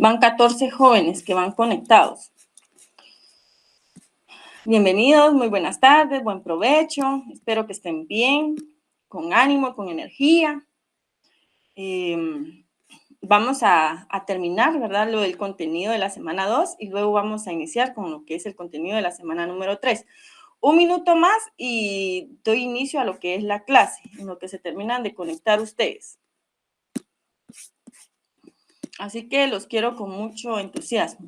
Van 14 jóvenes que van conectados. Bienvenidos, muy buenas tardes, buen provecho. Espero que estén bien, con ánimo, con energía. Vamos a terminar, ¿verdad? Lo del contenido de la semana 2 y luego vamos a iniciar con lo que es el contenido de la semana número 3. Un minuto más y doy inicio a lo que es la clase, en lo que se terminan de conectar ustedes. Así que los quiero con mucho entusiasmo.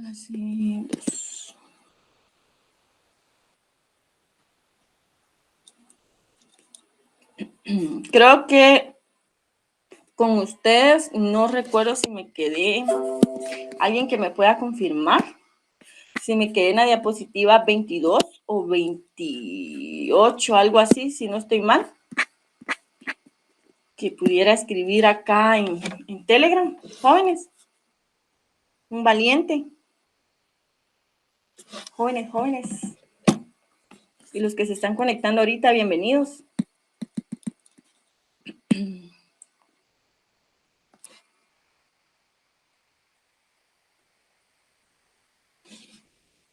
Así. Creo que con ustedes no recuerdo si me quedé, alguien que me pueda confirmar, si me quedé en la diapositiva 22 o 28, algo así, si no estoy mal, que pudiera escribir acá en Telegram, jóvenes, un valiente, jóvenes, y los que se están conectando ahorita, bienvenidos.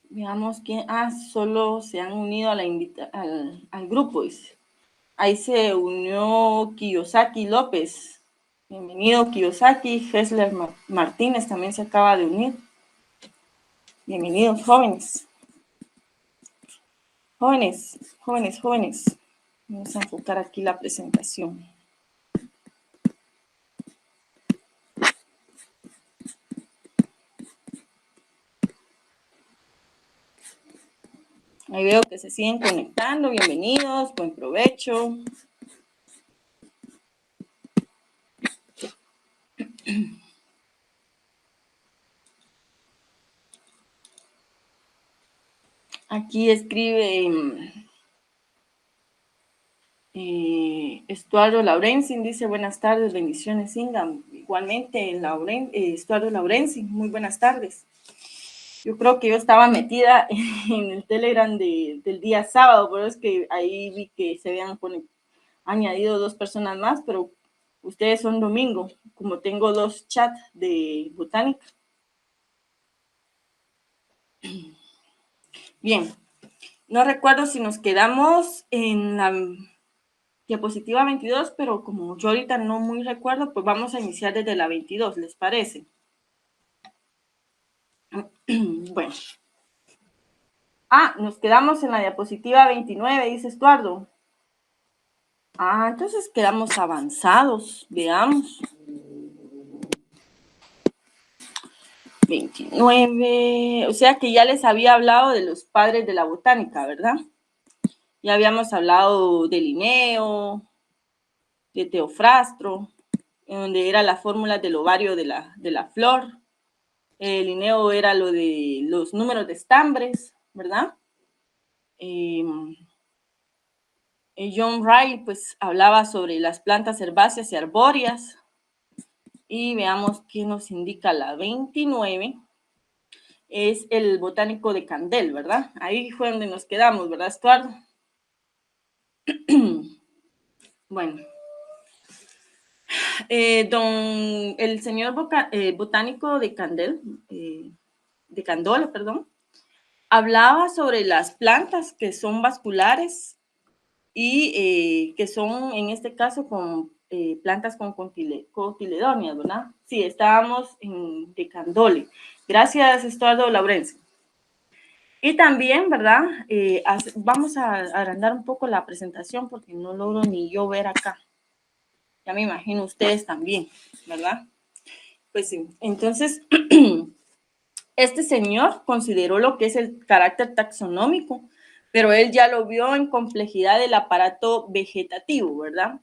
Veamos quién, solo se han unido a la al grupo, dice. Ahí se unió Kiyosaki López. Bienvenido Kiyosaki. Hesler Martínez también se acaba de unir. Bienvenidos, jóvenes. Jóvenes. Vamos a enfocar aquí la presentación. Ahí veo que se siguen conectando. Bienvenidos, buen provecho. Aquí escribe Estuardo Laurenzin, dice buenas tardes, bendiciones, Inga. Igualmente, Estuardo Laurenzin, muy buenas tardes. Yo creo que yo estaba metida en el Telegram del día sábado, pero es que ahí vi que se habían añadido 2 personas más, pero ustedes son domingo, como tengo 2 chats de botánica. Bien, no recuerdo si nos quedamos en la diapositiva 22, pero como yo ahorita no muy recuerdo, pues vamos a iniciar desde la 22, ¿les parece? Bueno. Nos quedamos en la diapositiva 29, dice Estuardo. Entonces quedamos avanzados, veamos. 29, o sea que ya les había hablado de los padres de la botánica, ¿verdad? Ya habíamos hablado de Linneo, de Teofrastro, en donde era la fórmula del ovario de la flor. Linneo era lo de los números de estambres, ¿verdad? John Wright, pues, hablaba sobre las plantas herbáceas y arbóreas. Y veamos qué nos indica la 29. Es el botánico de Candel, ¿verdad? Ahí fue donde nos quedamos, ¿verdad, Estuardo? Bueno. El señor botánico de Candel, de Candola, perdón, hablaba sobre las plantas que son vasculares y que son, en este caso, con plantas con cotiledonias, ¿verdad? Sí, estábamos de Candole. Gracias, Estuardo Laurencio. Y también, ¿verdad? Vamos a agrandar un poco la presentación porque no logro ni yo ver acá. Ya me imagino ustedes también, ¿verdad? Pues sí, entonces, este señor consideró lo que es el carácter taxonómico, pero él ya lo vio en complejidad del aparato vegetativo, ¿verdad?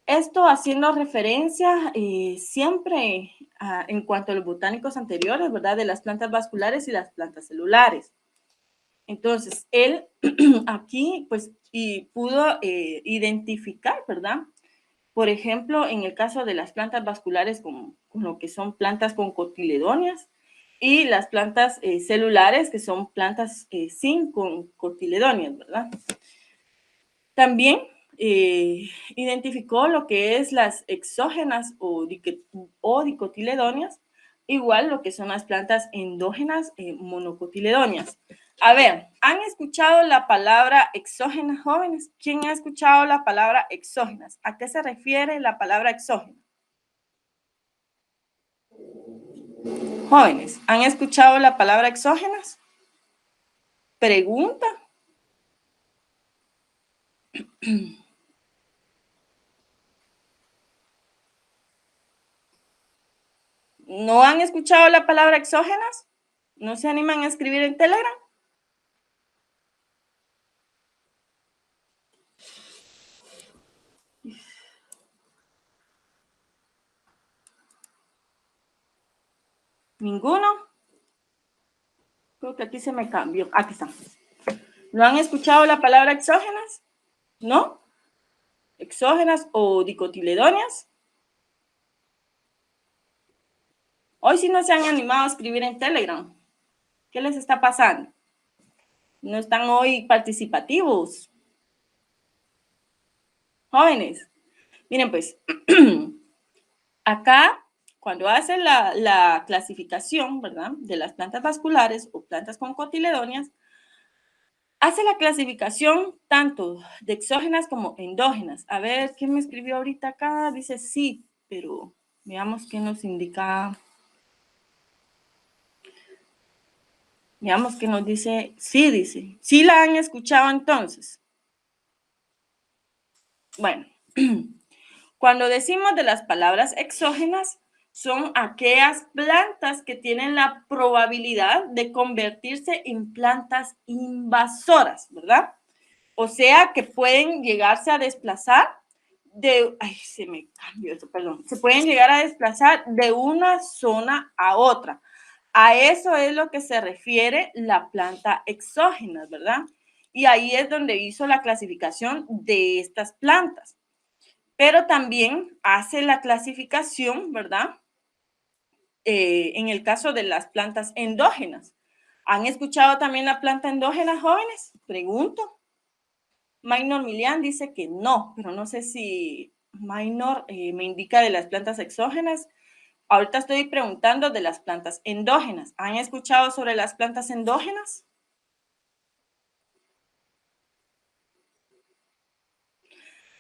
Esto haciendo referencia siempre en cuanto a los botánicos anteriores, ¿verdad? De las plantas vasculares y las plantas celulares. Entonces, él aquí, pues, pudo identificar, ¿verdad? Por ejemplo, en el caso de las plantas vasculares, con lo que son plantas con cotiledonias, y las plantas celulares, que son plantas sin con cotiledonias, ¿verdad? También identificó lo que es las exógenas o dicotiledóneas, igual lo que son las plantas endógenas monocotiledóneas. A ver, ¿han escuchado la palabra exógenas, jóvenes? ¿Quién ha escuchado la palabra exógenas? ¿A qué se refiere la palabra exógena? Jóvenes, ¿han escuchado la palabra exógenas? Pregunta. ¿No han escuchado la palabra exógenas? ¿No se animan a escribir en Telegram? ¿Ninguno? Creo que aquí se me cambió. Aquí está. ¿No han escuchado la palabra exógenas? ¿No? ¿Exógenas o dicotiledóneas? Hoy sí no se han animado a escribir en Telegram. ¿Qué les está pasando? No están hoy participativos. Jóvenes, miren pues, acá cuando hacen la clasificación, ¿verdad? De las plantas vasculares o plantas con cotiledóneas, hace la clasificación tanto de exógenas como endógenas. A ver, ¿quién me escribió ahorita acá? Dice sí, pero veamos qué nos indica. Veamos qué nos dice. Sí, dice. Sí la han escuchado entonces. Bueno, cuando decimos de las palabras exógenas, son aquellas plantas que tienen la probabilidad de convertirse en plantas invasoras, ¿verdad? O sea, que pueden llegarse a desplazar se me cambió eso, perdón. Se pueden llegar a desplazar de una zona a otra. A eso es lo que se refiere la planta exógena, ¿verdad? Y ahí es donde hizo la clasificación de estas plantas. Pero también hace la clasificación, ¿verdad? En el caso de las plantas endógenas. ¿Han escuchado también la planta endógena, jóvenes? Pregunto. Minor Milian dice que no, pero no sé si Minor me indica de las plantas exógenas. Ahorita estoy preguntando de las plantas endógenas. ¿Han escuchado sobre las plantas endógenas?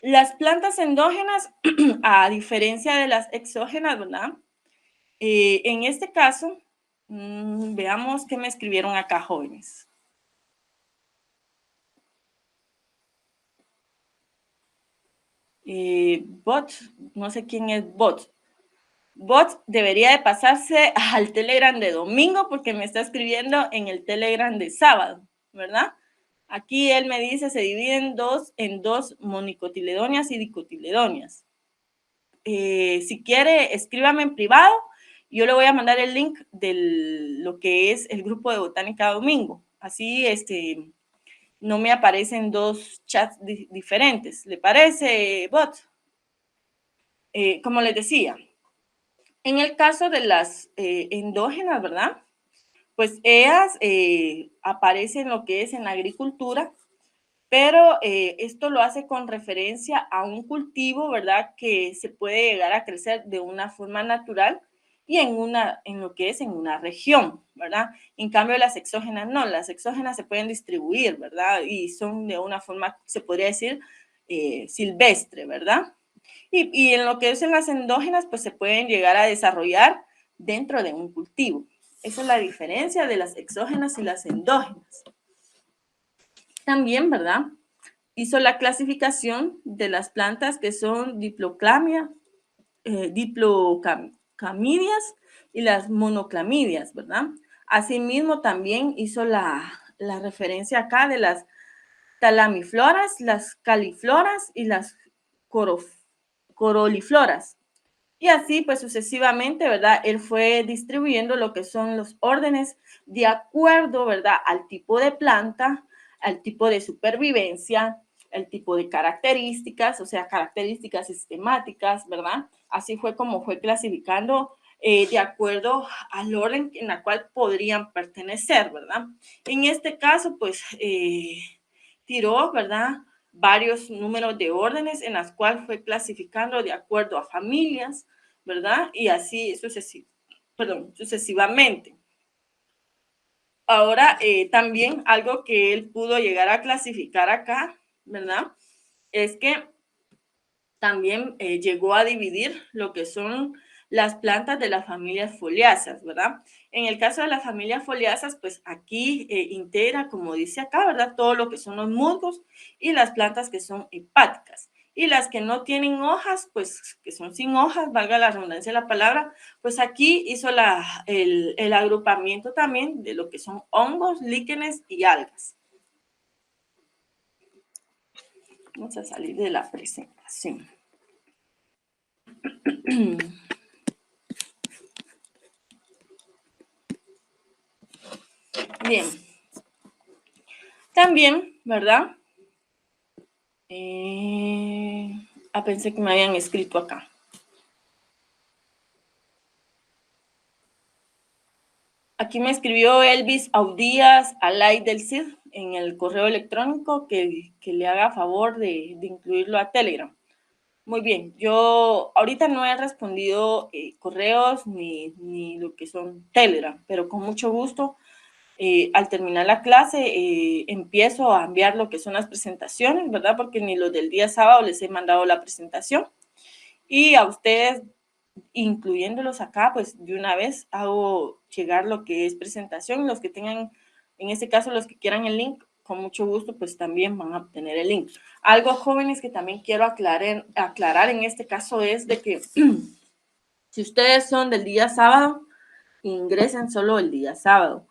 Las plantas endógenas, a diferencia de las exógenas, ¿verdad? En este caso, veamos qué me escribieron acá, jóvenes. Bot, no sé quién es Bot. Bot debería de pasarse al Telegram de domingo porque me está escribiendo en el Telegram de sábado, ¿verdad? Aquí él me dice se dividen en dos monicotiledóneas y dicotiledóneas. Si quiere, escríbame en privado. Yo le voy a mandar el link de lo que es el grupo de Botánica Domingo. Así, no me aparecen dos chats diferentes. ¿Le parece, Bot? Como les decía, en el caso de las endógenas, ¿verdad? Pues ellas aparecen lo que es en la agricultura, pero esto lo hace con referencia a un cultivo, ¿verdad? Que se puede llegar a crecer de una forma natural y en lo que es en una región, ¿verdad? En cambio, las exógenas no, las exógenas se pueden distribuir, ¿verdad? Y son de una forma, se podría decir, silvestre, ¿verdad? Y en lo que es en las endógenas, pues se pueden llegar a desarrollar dentro de un cultivo. Esa es la diferencia de las exógenas y las endógenas. También, ¿verdad? Hizo la clasificación de las plantas que son diploclamidias y las monoclamidias, ¿verdad? Asimismo, también hizo la referencia acá de las talamifloras, las califloras y las corolifloras. Y así, pues sucesivamente, ¿verdad? Él fue distribuyendo lo que son los órdenes de acuerdo, ¿verdad? Al tipo de planta, al tipo de supervivencia, el tipo de características, o sea, características sistemáticas, ¿verdad? Así fue como fue clasificando de acuerdo al orden en el cual podrían pertenecer, ¿verdad? En este caso, pues tiró, ¿verdad? varios números de órdenes en las cuales fue clasificando de acuerdo a familias, ¿verdad? Y así sucesivamente. Ahora, también algo que él pudo llegar a clasificar acá, ¿verdad? Es que también llegó a dividir lo que son las plantas de las familias foliáceas, ¿verdad? En el caso de las familias foliáceas, pues aquí integra, como dice acá, ¿verdad? Todo lo que son los musgos y las plantas que son hepáticas. Y las que no tienen hojas, pues que son sin hojas, valga la redundancia de la palabra, pues aquí hizo el agrupamiento también de lo que son hongos, líquenes y algas. Vamos a salir de la presentación. Bien. También, ¿verdad? Pensé que me habían escrito acá. Aquí me escribió Elvis Audías Alay del Cid en el correo electrónico que le haga favor de incluirlo a Telegram. Muy bien, yo ahorita no he respondido correos ni lo que son Telegram, pero con mucho gusto al terminar la clase empiezo a enviar lo que son las presentaciones, ¿verdad? Porque ni los del día sábado les he mandado la presentación. Y a ustedes, incluyéndolos acá, pues de una vez hago llegar lo que es presentación. Los que tengan, en este caso, los que quieran el link, con mucho gusto, pues también van a obtener el link. Algo, jóvenes, que también quiero aclarar en este caso es de que si ustedes son del día sábado, ingresen solo el día sábado.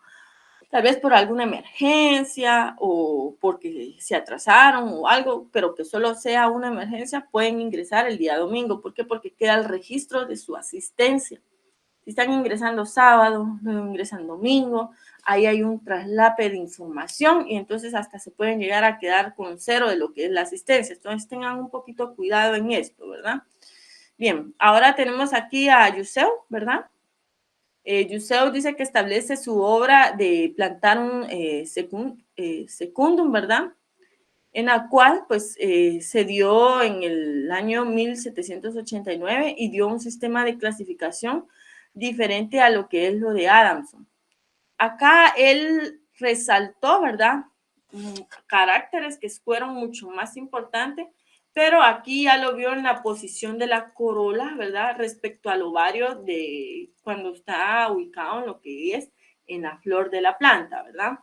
Tal vez por alguna emergencia o porque se atrasaron o algo, pero que solo sea una emergencia, pueden ingresar el día domingo. ¿Por qué? Porque queda el registro de su asistencia. Si están ingresando sábado, luego ingresan domingo, ahí hay un traslape de información y entonces hasta se pueden llegar a quedar con cero de lo que es la asistencia. Entonces tengan un poquito cuidado en esto, ¿verdad? Bien, ahora tenemos aquí a Yuseu, ¿verdad? Yuseu dice que establece su obra de plantar un secundum, ¿verdad? En la cual pues se dio en el año 1789 y dio un sistema de clasificación diferente a lo que es lo de Adamson. Acá él resaltó, ¿verdad? Caracteres que fueron mucho más importantes, pero aquí ya lo vio en la posición de la corola, ¿verdad? Respecto al ovario de cuando está ubicado en lo que es en la flor de la planta, ¿verdad?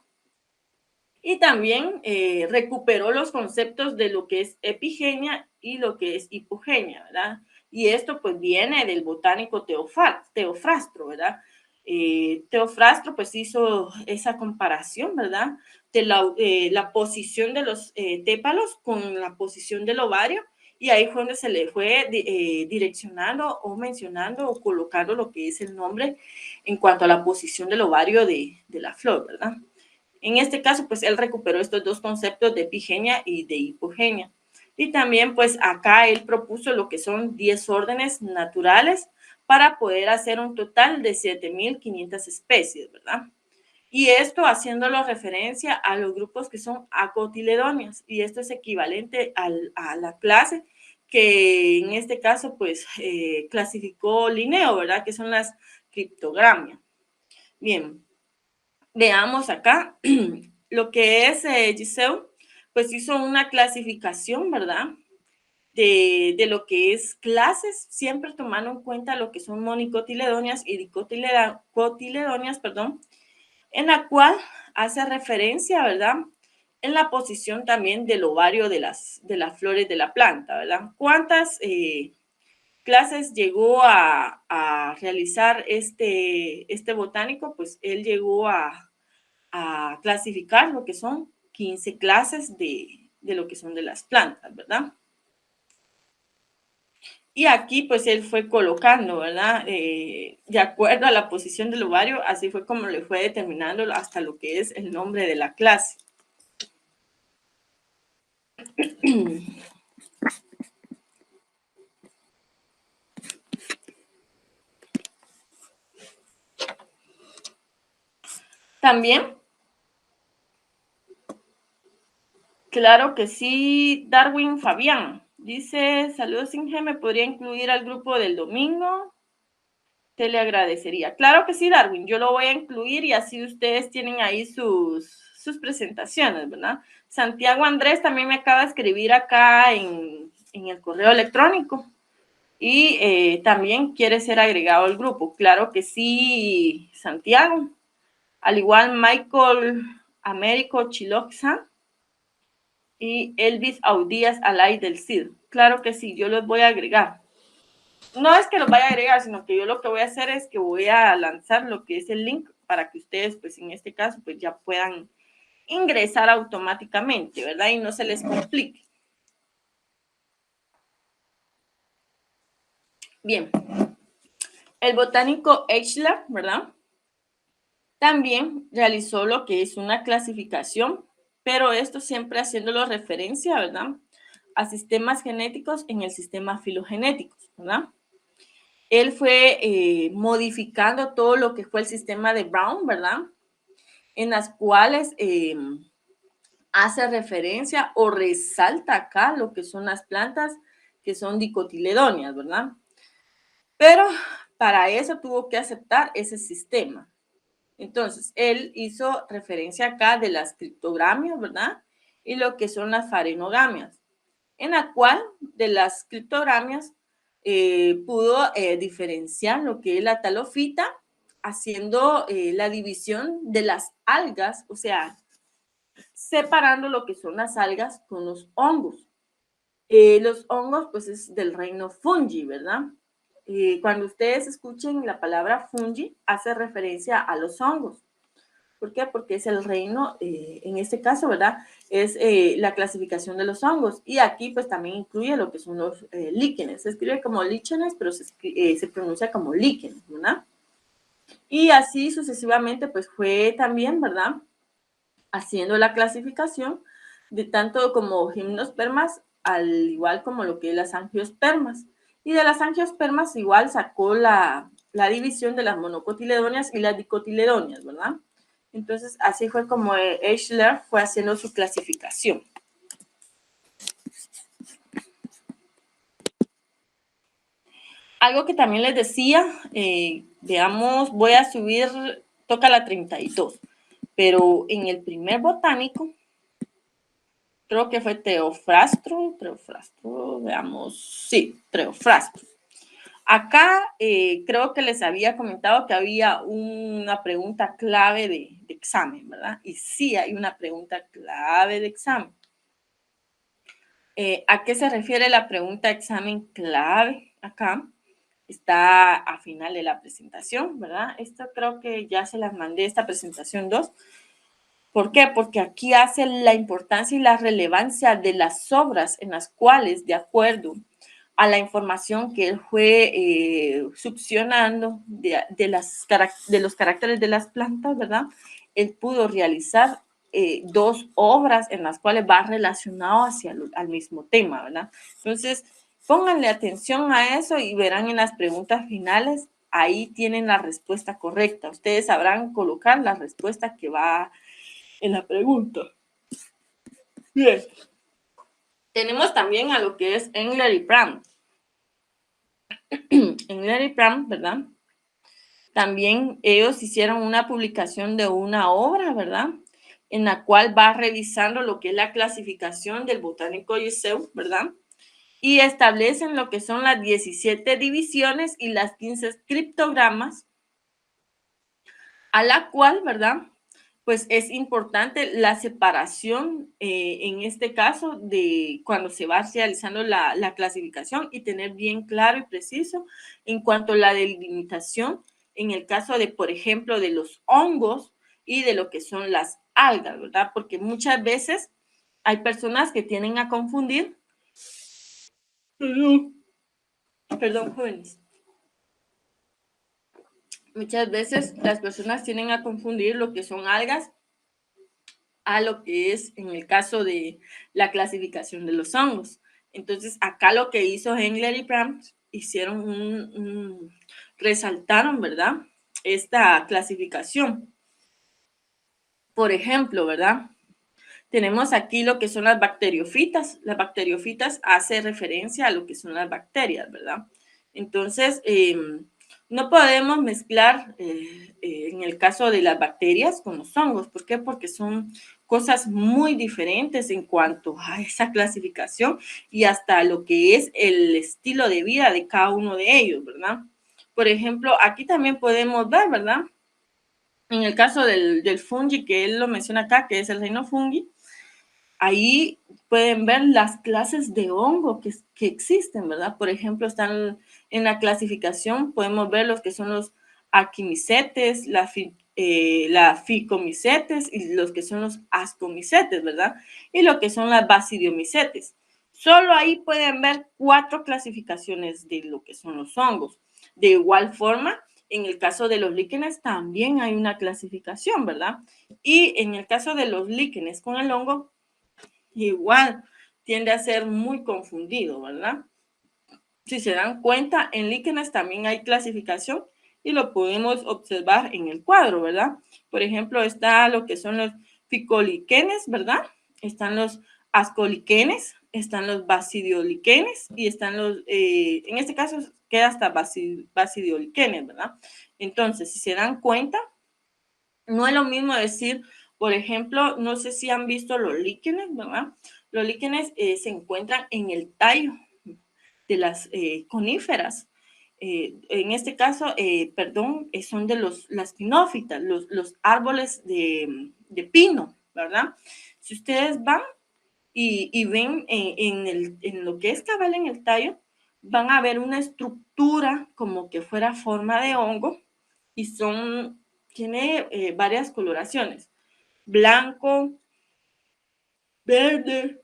Y también recuperó los conceptos de lo que es epigenia y lo que es hipogenia, ¿verdad? Y esto pues viene del botánico Teofrastro, ¿verdad? Teofrastro pues hizo esa comparación, ¿verdad? De la posición de los tépalos con la posición del ovario y ahí fue donde se le fue direccionando o mencionando o colocando lo que es el nombre en cuanto a la posición del ovario de la flor, ¿verdad? En este caso, pues él recuperó estos dos conceptos de epigenia y de hipogenia. Y también, pues acá él propuso lo que son 10 órdenes naturales para poder hacer un total de 7.500 especies, ¿verdad? Y esto haciéndolo referencia a los grupos que son acotiledonias. Y esto es equivalente a la clase que en este caso, pues, clasificó Linneo, ¿verdad? Que son las criptogramias. Bien, veamos acá lo que es Giselle, pues hizo una clasificación, ¿verdad? De lo que es clases, siempre tomando en cuenta lo que son monicotiledonias y dicotiledonias, perdón, en la cual hace referencia, ¿verdad? En la posición también del ovario de las flores de la planta, ¿verdad? ¿Cuántas clases llegó a realizar este botánico? Pues él llegó a clasificar lo que son 15 clases de lo que son de las plantas, ¿verdad? Y aquí pues él fue colocando, ¿verdad? De acuerdo a la posición del ovario, así fue como le fue determinando hasta lo que es el nombre de la clase. También Claro que sí, Darwin Fabián. Dice, saludos Inge, ¿me podría incluir al grupo del domingo? Te le agradecería. Claro que sí, Darwin, yo lo voy a incluir y así ustedes tienen ahí sus presentaciones, ¿verdad? Santiago Andrés también me acaba de escribir acá en el correo electrónico y también quiere ser agregado al grupo. Claro que sí, Santiago. Al igual Michael Américo Chiloxa y Elvis Audías Alay del CID. Claro que sí, yo los voy a agregar. No es que los vaya a agregar, sino que yo lo que voy a hacer es que voy a lanzar lo que es el link para que ustedes, pues en este caso, pues ya puedan ingresar automáticamente, ¿verdad? Y no se les complique. Bien, el botánico Eichler, ¿verdad? También realizó lo que es una clasificación, pero esto siempre haciéndolo referencia, ¿verdad? A sistemas genéticos en el sistema filogenético, ¿verdad? Él fue modificando todo lo que fue el sistema de Brown, ¿verdad? En las cuales hace referencia o resalta acá lo que son las plantas que son dicotiledóneas, ¿verdad? Pero para eso tuvo que aceptar ese sistema. Entonces, él hizo referencia acá de las criptogramias, ¿verdad? Y lo que son las farinogamias, en la cual de las criptogramias pudo diferenciar lo que es la talofita, haciendo la división de las algas, o sea, separando lo que son las algas con los hongos. Los hongos, pues es del reino fungi, ¿verdad? Cuando ustedes escuchen la palabra fungi, hace referencia a los hongos. ¿Por qué? Porque es el reino, en este caso, ¿verdad? Es la clasificación de los hongos. Y aquí, pues, también incluye lo que son los líquenes. Se escribe como líchenes, pero se pronuncia como líquenes, ¿verdad? Y así sucesivamente, pues, fue también, ¿verdad? Haciendo la clasificación de tanto como gimnospermas, al igual como lo que es las angiospermas. Y de las angiospermas igual sacó la división de las monocotiledóneas y las dicotiledóneas, ¿verdad? Entonces, así fue como Eichler fue haciendo su clasificación. Algo que también les decía, veamos, voy a subir, toca la 32, pero en el primer botánico, creo que fue Teofrastro, veamos, sí, Teofrastro. Acá creo que les había comentado que había una pregunta clave de examen, ¿verdad? Y sí hay una pregunta clave de examen. ¿A qué se refiere la pregunta examen clave acá? Está a final de la presentación, ¿verdad? Esto creo que ya se las mandé, esta presentación 2. ¿Por qué? Porque aquí hace la importancia y la relevancia de las obras en las cuales, de acuerdo a la información que él fue succionando de los caracteres de las plantas, ¿verdad? Él pudo realizar 2 obras en las cuales va relacionado al mismo tema, ¿verdad? Entonces, pónganle atención a eso y verán en las preguntas finales, ahí tienen la respuesta correcta. Ustedes sabrán colocar la respuesta que va en la pregunta. Bien. Tenemos también a lo que es Engler y Pram. Engler y Pram, ¿verdad? También ellos hicieron una publicación de una obra, ¿verdad? En la cual va revisando lo que es la clasificación del botánico Giseu, ¿verdad? Y establecen lo que son las 17 divisiones y las 15 criptogramas, a la cual, ¿verdad? Pues es importante la separación, en este caso, de cuando se va realizando la clasificación y tener bien claro y preciso en cuanto a la delimitación, en el caso de, por ejemplo, de los hongos y de lo que son las algas, ¿verdad? Porque muchas veces hay personas que tienden a confundir, perdón, jóvenes, muchas veces las personas tienden a confundir lo que son algas a lo que es en el caso de la clasificación de los hongos. Entonces, acá lo que hizo Engler y Pram hicieron resaltaron, ¿verdad? Esta clasificación. Por ejemplo, ¿verdad? Tenemos aquí lo que son las bacteriofitas. Las bacteriofitas hace referencia a lo que son las bacterias, ¿verdad? Entonces, no podemos mezclar en el caso de las bacterias con los hongos. ¿Por qué? Porque son cosas muy diferentes en cuanto a esa clasificación y hasta lo que es el estilo de vida de cada uno de ellos, ¿verdad? Por ejemplo, aquí también podemos ver, ¿verdad? En el caso del fungi, que él lo menciona acá, que es el reino fungi, ahí pueden ver las clases de hongo que existen, ¿verdad? Por ejemplo, están en la clasificación, podemos ver los que son los aquimicetes, la ficomicetes y los que son los ascomicetes, ¿verdad? Y lo que son las basidiomicetes. Solo ahí pueden ver 4 clasificaciones de lo que son los hongos. De igual forma, en el caso de los líquenes también hay una clasificación, ¿verdad? Y en el caso de los líquenes con el hongo, igual tiende a ser muy confundido, ¿verdad? Si se dan cuenta, en líquenes también hay clasificación y lo podemos observar en el cuadro, ¿verdad? Por ejemplo, está lo que son los ficoliquenes, ¿verdad? Están los ascoliquenes, están los basidioliquenes y están en este caso queda hasta basidioliquenes, ¿verdad? Entonces, si se dan cuenta, no es lo mismo decir, por ejemplo, no sé si han visto los líquenes, ¿verdad? Los líquenes se encuentran en el tallo de las coníferas. En este caso, son de las pinófitas, los árboles de pino, ¿verdad? Si ustedes van y ven en lo que es cabal en el tallo, van a ver una estructura como que fuera forma de hongo y tiene varias coloraciones, blanco, verde,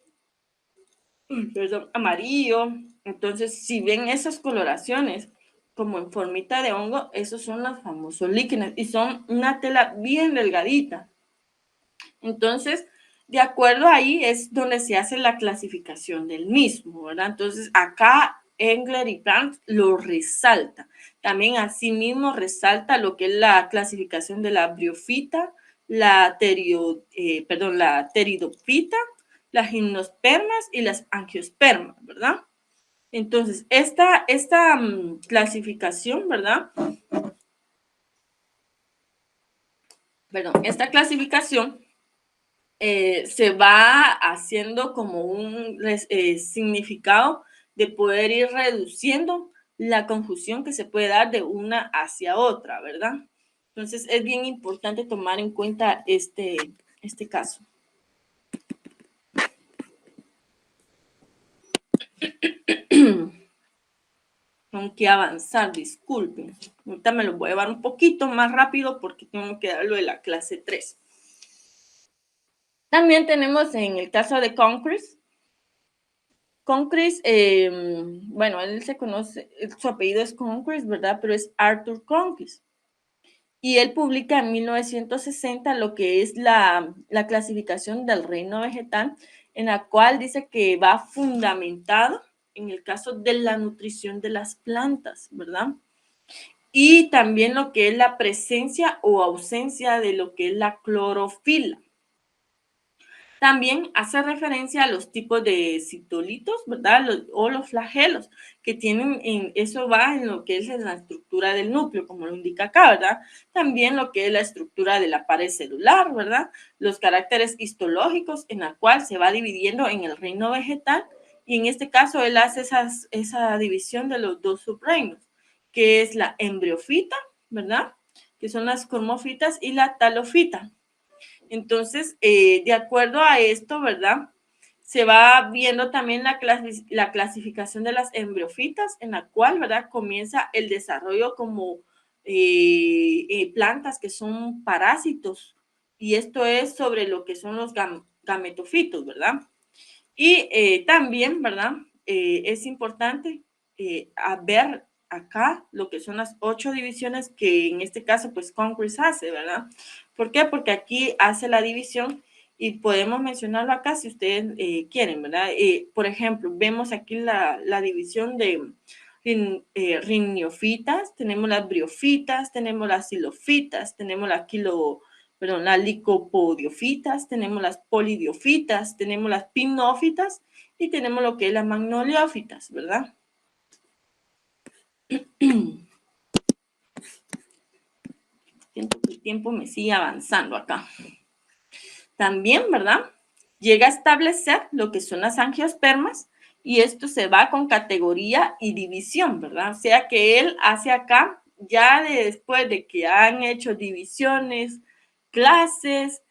perdón, amarillo. Entonces, si ven esas coloraciones como en formita de hongo, esos son los famosos líquenes y son una tela bien delgadita. Entonces, de acuerdo ahí es donde se hace la clasificación del mismo, ¿verdad? Entonces, acá Engler y Plant lo resalta. También asimismo resalta lo que es la clasificación de la briofita, la pteridopita, las gimnospermas y las angiospermas, ¿verdad? Entonces, esta clasificación, ¿verdad? Perdón, esta clasificación se va haciendo como un significado de poder ir reduciendo la confusión que se puede dar de una hacia otra, ¿verdad? Entonces, es bien importante tomar en cuenta este caso. Tengo que avanzar, disculpen. Ahorita me lo voy a llevar un poquito más rápido porque tengo que dar lo de la clase 3. También tenemos en el caso de Concris. Concris, bueno, él se conoce, su apellido es Concris, ¿verdad? Pero es Arthur Concris. Y él publica en 1960 lo que es la clasificación del reino vegetal, en la cual dice que va fundamentado en el caso de la nutrición de las plantas, ¿verdad? Y también lo que es la presencia o ausencia de lo que es la clorofila. También hace referencia a los tipos de citolitos, ¿verdad? O los flagelos, que tienen, eso va en lo que es la estructura del núcleo, como lo indica acá, ¿verdad? También lo que es la estructura de la pared celular, ¿verdad? Los caracteres histológicos en la cual se va dividiendo en el reino vegetal, y en este caso él hace esa división de los 2 subreinos, que es la embriofita, ¿verdad? Que son las cormofitas y la talofita. Entonces, de acuerdo a esto, ¿verdad? Se va viendo también la clasificación de las embriofitas, en la cual, ¿verdad? Comienza el desarrollo como plantas que son parásitos. Y esto es sobre lo que son los gametofitos, ¿verdad? Y también, ¿verdad? Es importante ver acá lo que son las 8 divisiones que en este caso, pues, Concris hace, ¿verdad? ¿Por qué? Porque aquí hace la división y podemos mencionarlo acá si ustedes quieren, ¿verdad? Por ejemplo, vemos aquí la división de riniofitas, tenemos las briofitas, tenemos las silofitas, tenemos las perdón, las licopodiofitas, tenemos las polidiofitas, tenemos las pinófitas y tenemos lo que es las magnoliófitas, ¿verdad? El tiempo me sigue avanzando acá. También, ¿verdad? Llega a establecer lo que son las angiospermas y esto se va con categoría y división, ¿verdad? O sea que él hace acá, ya después de que han hecho divisiones, clases,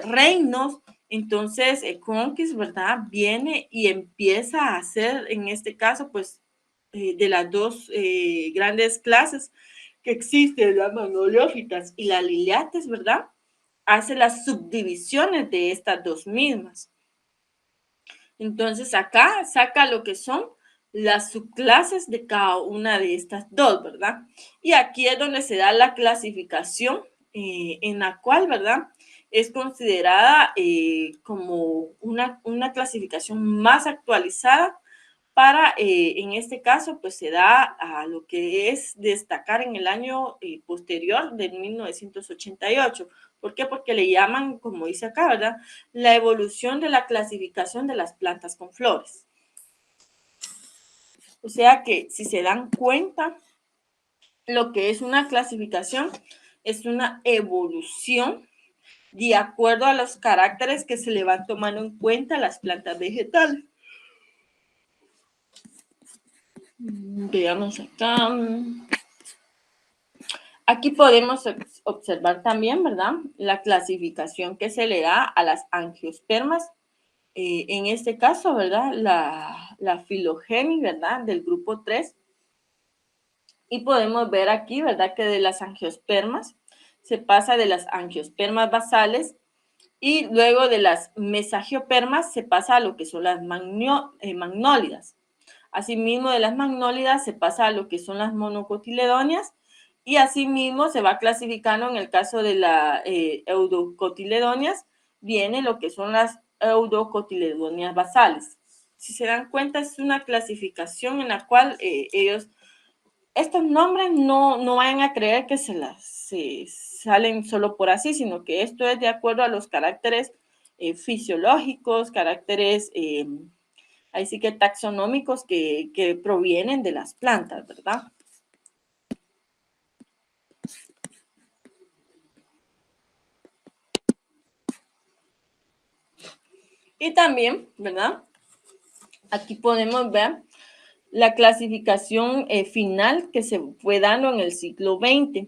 reinos, entonces Conquist, ¿verdad? Viene y empieza a hacer, en este caso, pues, de las dos grandes clases que existen, las magnoliófitas y las liliates, ¿verdad? Hace las subdivisiones de estas dos mismas. Entonces acá saca lo que son las subclases de cada una de estas dos, ¿verdad? Y aquí es donde se da la clasificación en la cual, ¿verdad? Es considerada como una clasificación más actualizada para, en este caso, pues se da a lo que es destacar en el año posterior de 1988. ¿Por qué? Porque le llaman, como dice acá, ¿verdad? La evolución de la clasificación de las plantas con flores. O sea que si se dan cuenta, lo que es una clasificación es una evolución de acuerdo a los caracteres que se le van tomando en cuenta las plantas vegetales. Veamos acá. Aquí podemos observar también, ¿verdad? La clasificación que se le da a las angiospermas. En este caso, ¿verdad? La filogenia, ¿verdad? Del grupo 3. Y podemos ver aquí, ¿verdad? Que de las angiospermas se pasa de las angiospermas basales y luego de las mesagiopermas se pasa a lo que son las magnólidas. Asimismo, de las magnólidas se pasa a lo que son las monocotiledonias y asimismo se va clasificando en el caso de las eudocotiledonias, viene lo que son las eudocotiledonias basales. Si se dan cuenta, es una clasificación en la cual estos nombres no vayan a creer que se salen solo por así, sino que esto es de acuerdo a los caracteres fisiológicos, caracteres ahí sí que taxonómicos que provienen de las plantas, ¿verdad? Y también, ¿verdad? Aquí podemos ver la clasificación final que se fue dando en el siglo XX.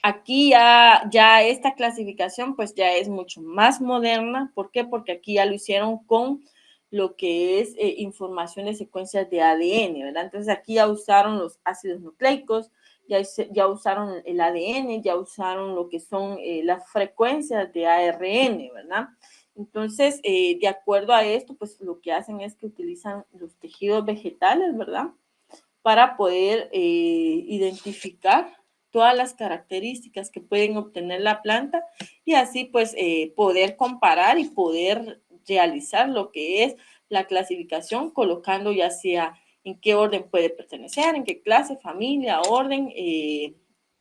Aquí ya esta clasificación pues ya es mucho más moderna. ¿Por qué? Porque aquí ya lo hicieron con lo que es información de secuencias de ADN, ¿verdad? Entonces aquí ya usaron los ácidos nucleicos, ya usaron el ADN, ya usaron lo que son las frecuencias de ARN, ¿verdad? Entonces, de acuerdo a esto, pues lo que hacen es que utilizan los tejidos vegetales, ¿verdad? Para poder identificar todas las características que pueden obtener la planta y así pues poder comparar y poder realizar lo que es la clasificación colocando ya sea en qué orden puede pertenecer, en qué clase, familia, orden,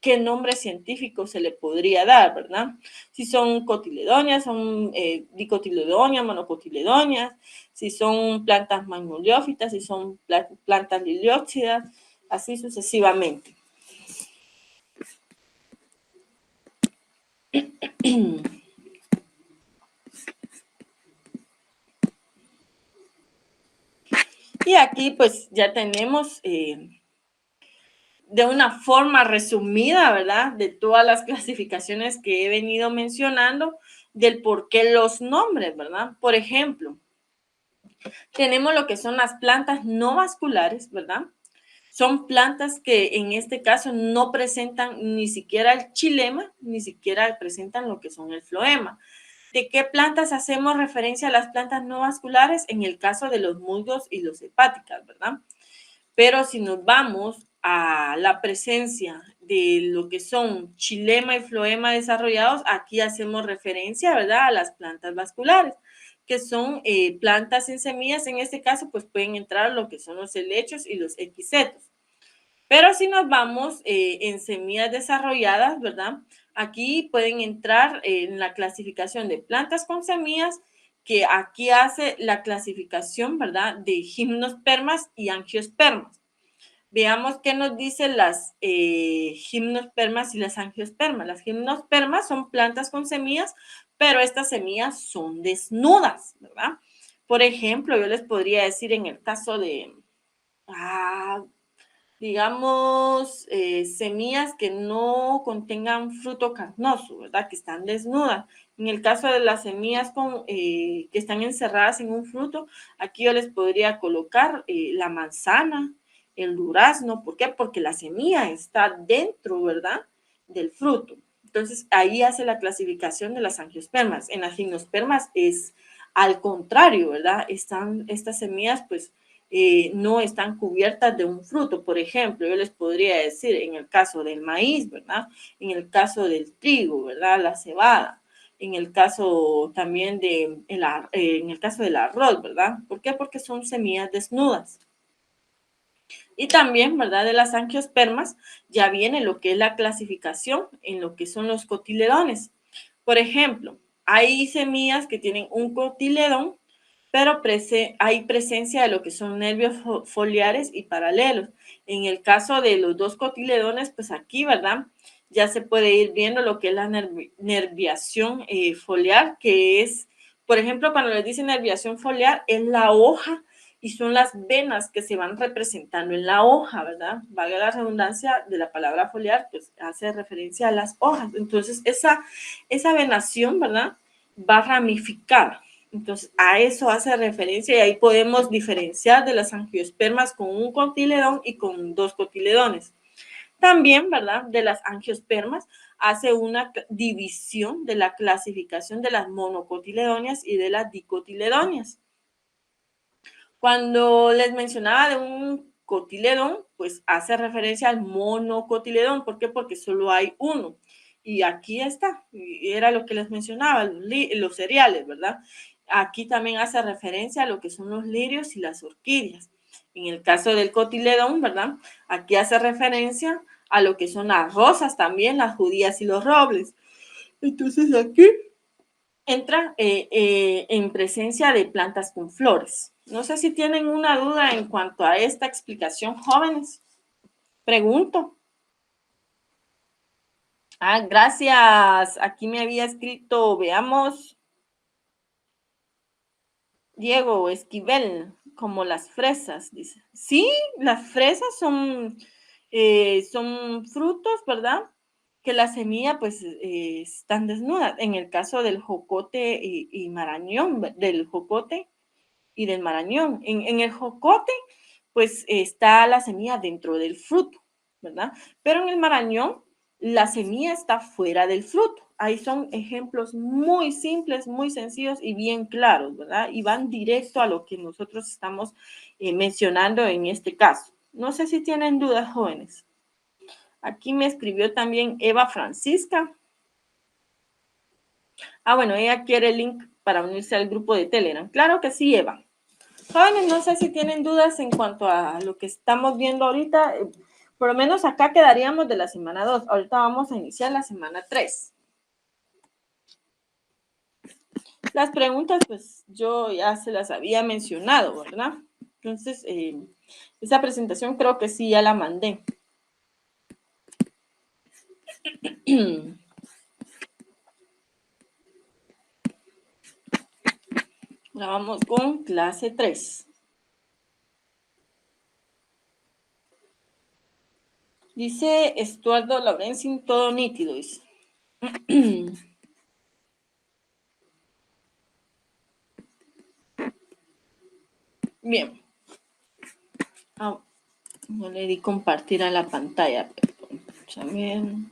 qué nombre científico se le podría dar, ¿verdad? Si son cotiledonias, son dicotiledonias, monocotiledonias, si son plantas magnoliófitas, si son plantas liliópsidas, así sucesivamente. Y aquí pues ya tenemos de una forma resumida, ¿verdad? De todas las clasificaciones que he venido mencionando, del por qué los nombres, ¿verdad? Por ejemplo, tenemos lo que son las plantas no vasculares, ¿verdad? Son plantas que en este caso no presentan ni siquiera el xilema, ni siquiera presentan lo que son el floema. ¿De qué plantas hacemos referencia a las plantas no vasculares? En el caso de los musgos y los hepáticas, ¿verdad? Pero si nos vamos a la presencia de lo que son xilema y floema desarrollados, aquí hacemos referencia, ¿verdad?, a las plantas vasculares, que son plantas en semillas. En este caso, pues pueden entrar lo que son los helechos y los equisetos. Pero si nos vamos en semillas desarrolladas, ¿verdad? Aquí pueden entrar en la clasificación de plantas con semillas, que aquí hace la clasificación, ¿verdad? De gimnospermas y angiospermas. Veamos qué nos dicen las gimnospermas y las angiospermas. Las gimnospermas son plantas con semillas, pero estas semillas son desnudas, ¿verdad? Por ejemplo, yo les podría decir en el caso de, digamos, semillas que no contengan fruto carnoso, ¿verdad? Que están desnudas. En el caso de las semillas que están encerradas en un fruto, aquí yo les podría colocar la manzana, el durazno. ¿Por qué? Porque la semilla está dentro, ¿verdad? Del fruto. Entonces, ahí hace la clasificación de las angiospermas. En las gimnospermas es al contrario, ¿verdad? Están estas semillas, pues, no están cubiertas de un fruto. Por ejemplo, yo les podría decir en el caso del maíz, ¿verdad? En el caso del trigo, ¿verdad? La cebada. En el caso también en el caso del arroz, ¿verdad? ¿Por qué? Porque son semillas desnudas. Y también, ¿verdad? De las angiospermas ya viene lo que es la clasificación en lo que son los cotiledones. Por ejemplo, hay semillas que tienen un cotiledón, pero hay presencia de lo que son nervios foliares y paralelos. En el caso de los dos cotiledones, pues aquí, ¿verdad? Ya se puede ir viendo lo que es la nerviación foliar, que es, por ejemplo, cuando les dicen nerviación foliar, es la hoja y son las venas que se van representando en la hoja, ¿verdad? Valga la redundancia de la palabra foliar, pues hace referencia a las hojas. Entonces, esa venación, ¿verdad? Va ramificada. Entonces, a eso hace referencia y ahí podemos diferenciar de las angiospermas con un cotiledón y con dos cotiledones. También, ¿verdad? De las angiospermas hace una división de la clasificación de las monocotiledóneas y de las dicotiledóneas. Cuando les mencionaba de un cotiledón, pues hace referencia al monocotiledón. ¿Por qué? Porque solo hay uno. Y aquí está, y era lo que les mencionaba, los cereales, ¿verdad? Aquí también hace referencia a lo que son los lirios y las orquídeas. En el caso del cotiledón, ¿verdad? Aquí hace referencia a lo que son las rosas también, las judías y los robles. Entonces aquí entra en presencia de plantas con flores. No sé si tienen una duda en cuanto a esta explicación, jóvenes. Pregunto. Gracias. Aquí me había escrito, veamos, Diego Esquivel, como las fresas, dice. Sí, las fresas son frutos, ¿verdad? Que la semilla, pues, están desnudas. En el caso del jocote y marañón, del jocote y del marañón. En el jocote, pues está la semilla dentro del fruto, ¿verdad? Pero en el marañón, la semilla está fuera del fruto. Ahí son ejemplos muy simples, muy sencillos y bien claros, ¿verdad? Y van directo a lo que nosotros estamos mencionando en este caso. No sé si tienen dudas, jóvenes. Aquí me escribió también Eva Francisca. Bueno, ella quiere el link para unirse al grupo de Telegram. Claro que sí, Eva. Jóvenes, no sé si tienen dudas en cuanto a lo que estamos viendo ahorita. Por lo menos acá quedaríamos de la semana 2. Ahorita vamos a iniciar la semana 3. Las preguntas, pues yo ya se las había mencionado, ¿verdad? Entonces, esa presentación creo que sí ya la mandé. Ahora vamos con clase 3. Dice Estuardo Laurencin, todo nítido, dice. Bien. No le di compartir a la pantalla, pero también,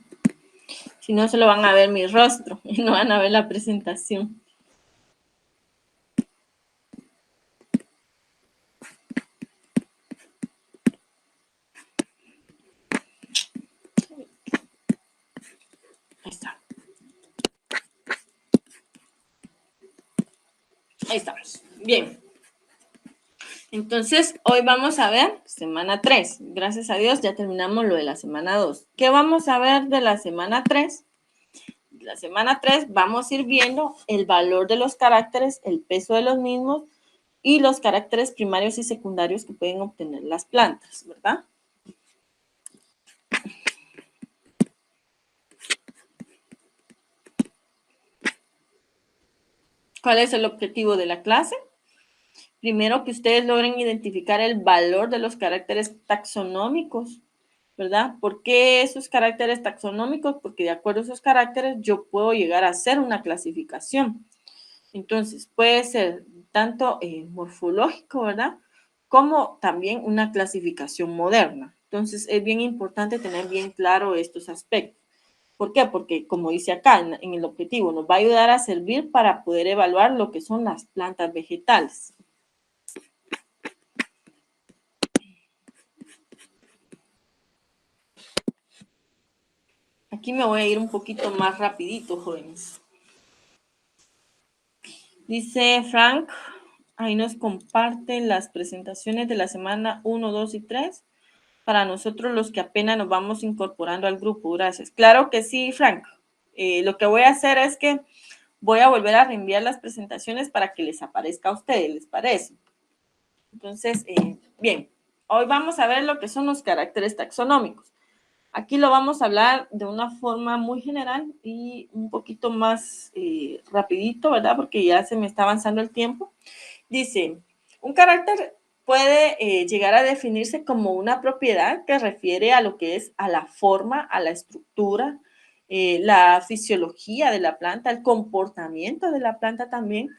si no, solo van a ver mi rostro y no van a ver la presentación. Ahí está. Ahí estamos. Bien. Entonces, hoy vamos a ver semana 3. Gracias a Dios ya terminamos lo de la semana 2. ¿Qué vamos a ver de la semana 3? La semana 3 vamos a ir viendo el valor de los caracteres, el peso de los mismos y los caracteres primarios y secundarios que pueden obtener las plantas, ¿verdad? ¿Cuál es el objetivo de la clase? Primero, que ustedes logren identificar el valor de los caracteres taxonómicos, ¿verdad? ¿Por qué esos caracteres taxonómicos? Porque de acuerdo a esos caracteres yo puedo llegar a hacer una clasificación. Entonces, puede ser tanto morfológico, ¿verdad? Como también una clasificación moderna. Entonces, es bien importante tener bien claro estos aspectos. ¿Por qué? Porque, como dice acá en el objetivo, nos va a ayudar a servir para poder evaluar lo que son las plantas vegetales. Aquí me voy a ir un poquito más rapidito, jóvenes. Dice Frank, ahí nos comparte las presentaciones de la semana 1, 2 y 3 para nosotros los que apenas nos vamos incorporando al grupo. Gracias. Claro que sí, Frank. Lo que voy a hacer es que voy a volver a reenviar las presentaciones para que les aparezca a ustedes, ¿les parece? Entonces, bien, hoy vamos a ver lo que son los caracteres taxonómicos. Aquí lo vamos a hablar de una forma muy general y un poquito más rapidito, ¿verdad? Porque ya se me está avanzando el tiempo. Dice, un carácter puede llegar a definirse como una propiedad que refiere a lo que es a la forma, a la estructura, la fisiología de la planta, el comportamiento de la planta también,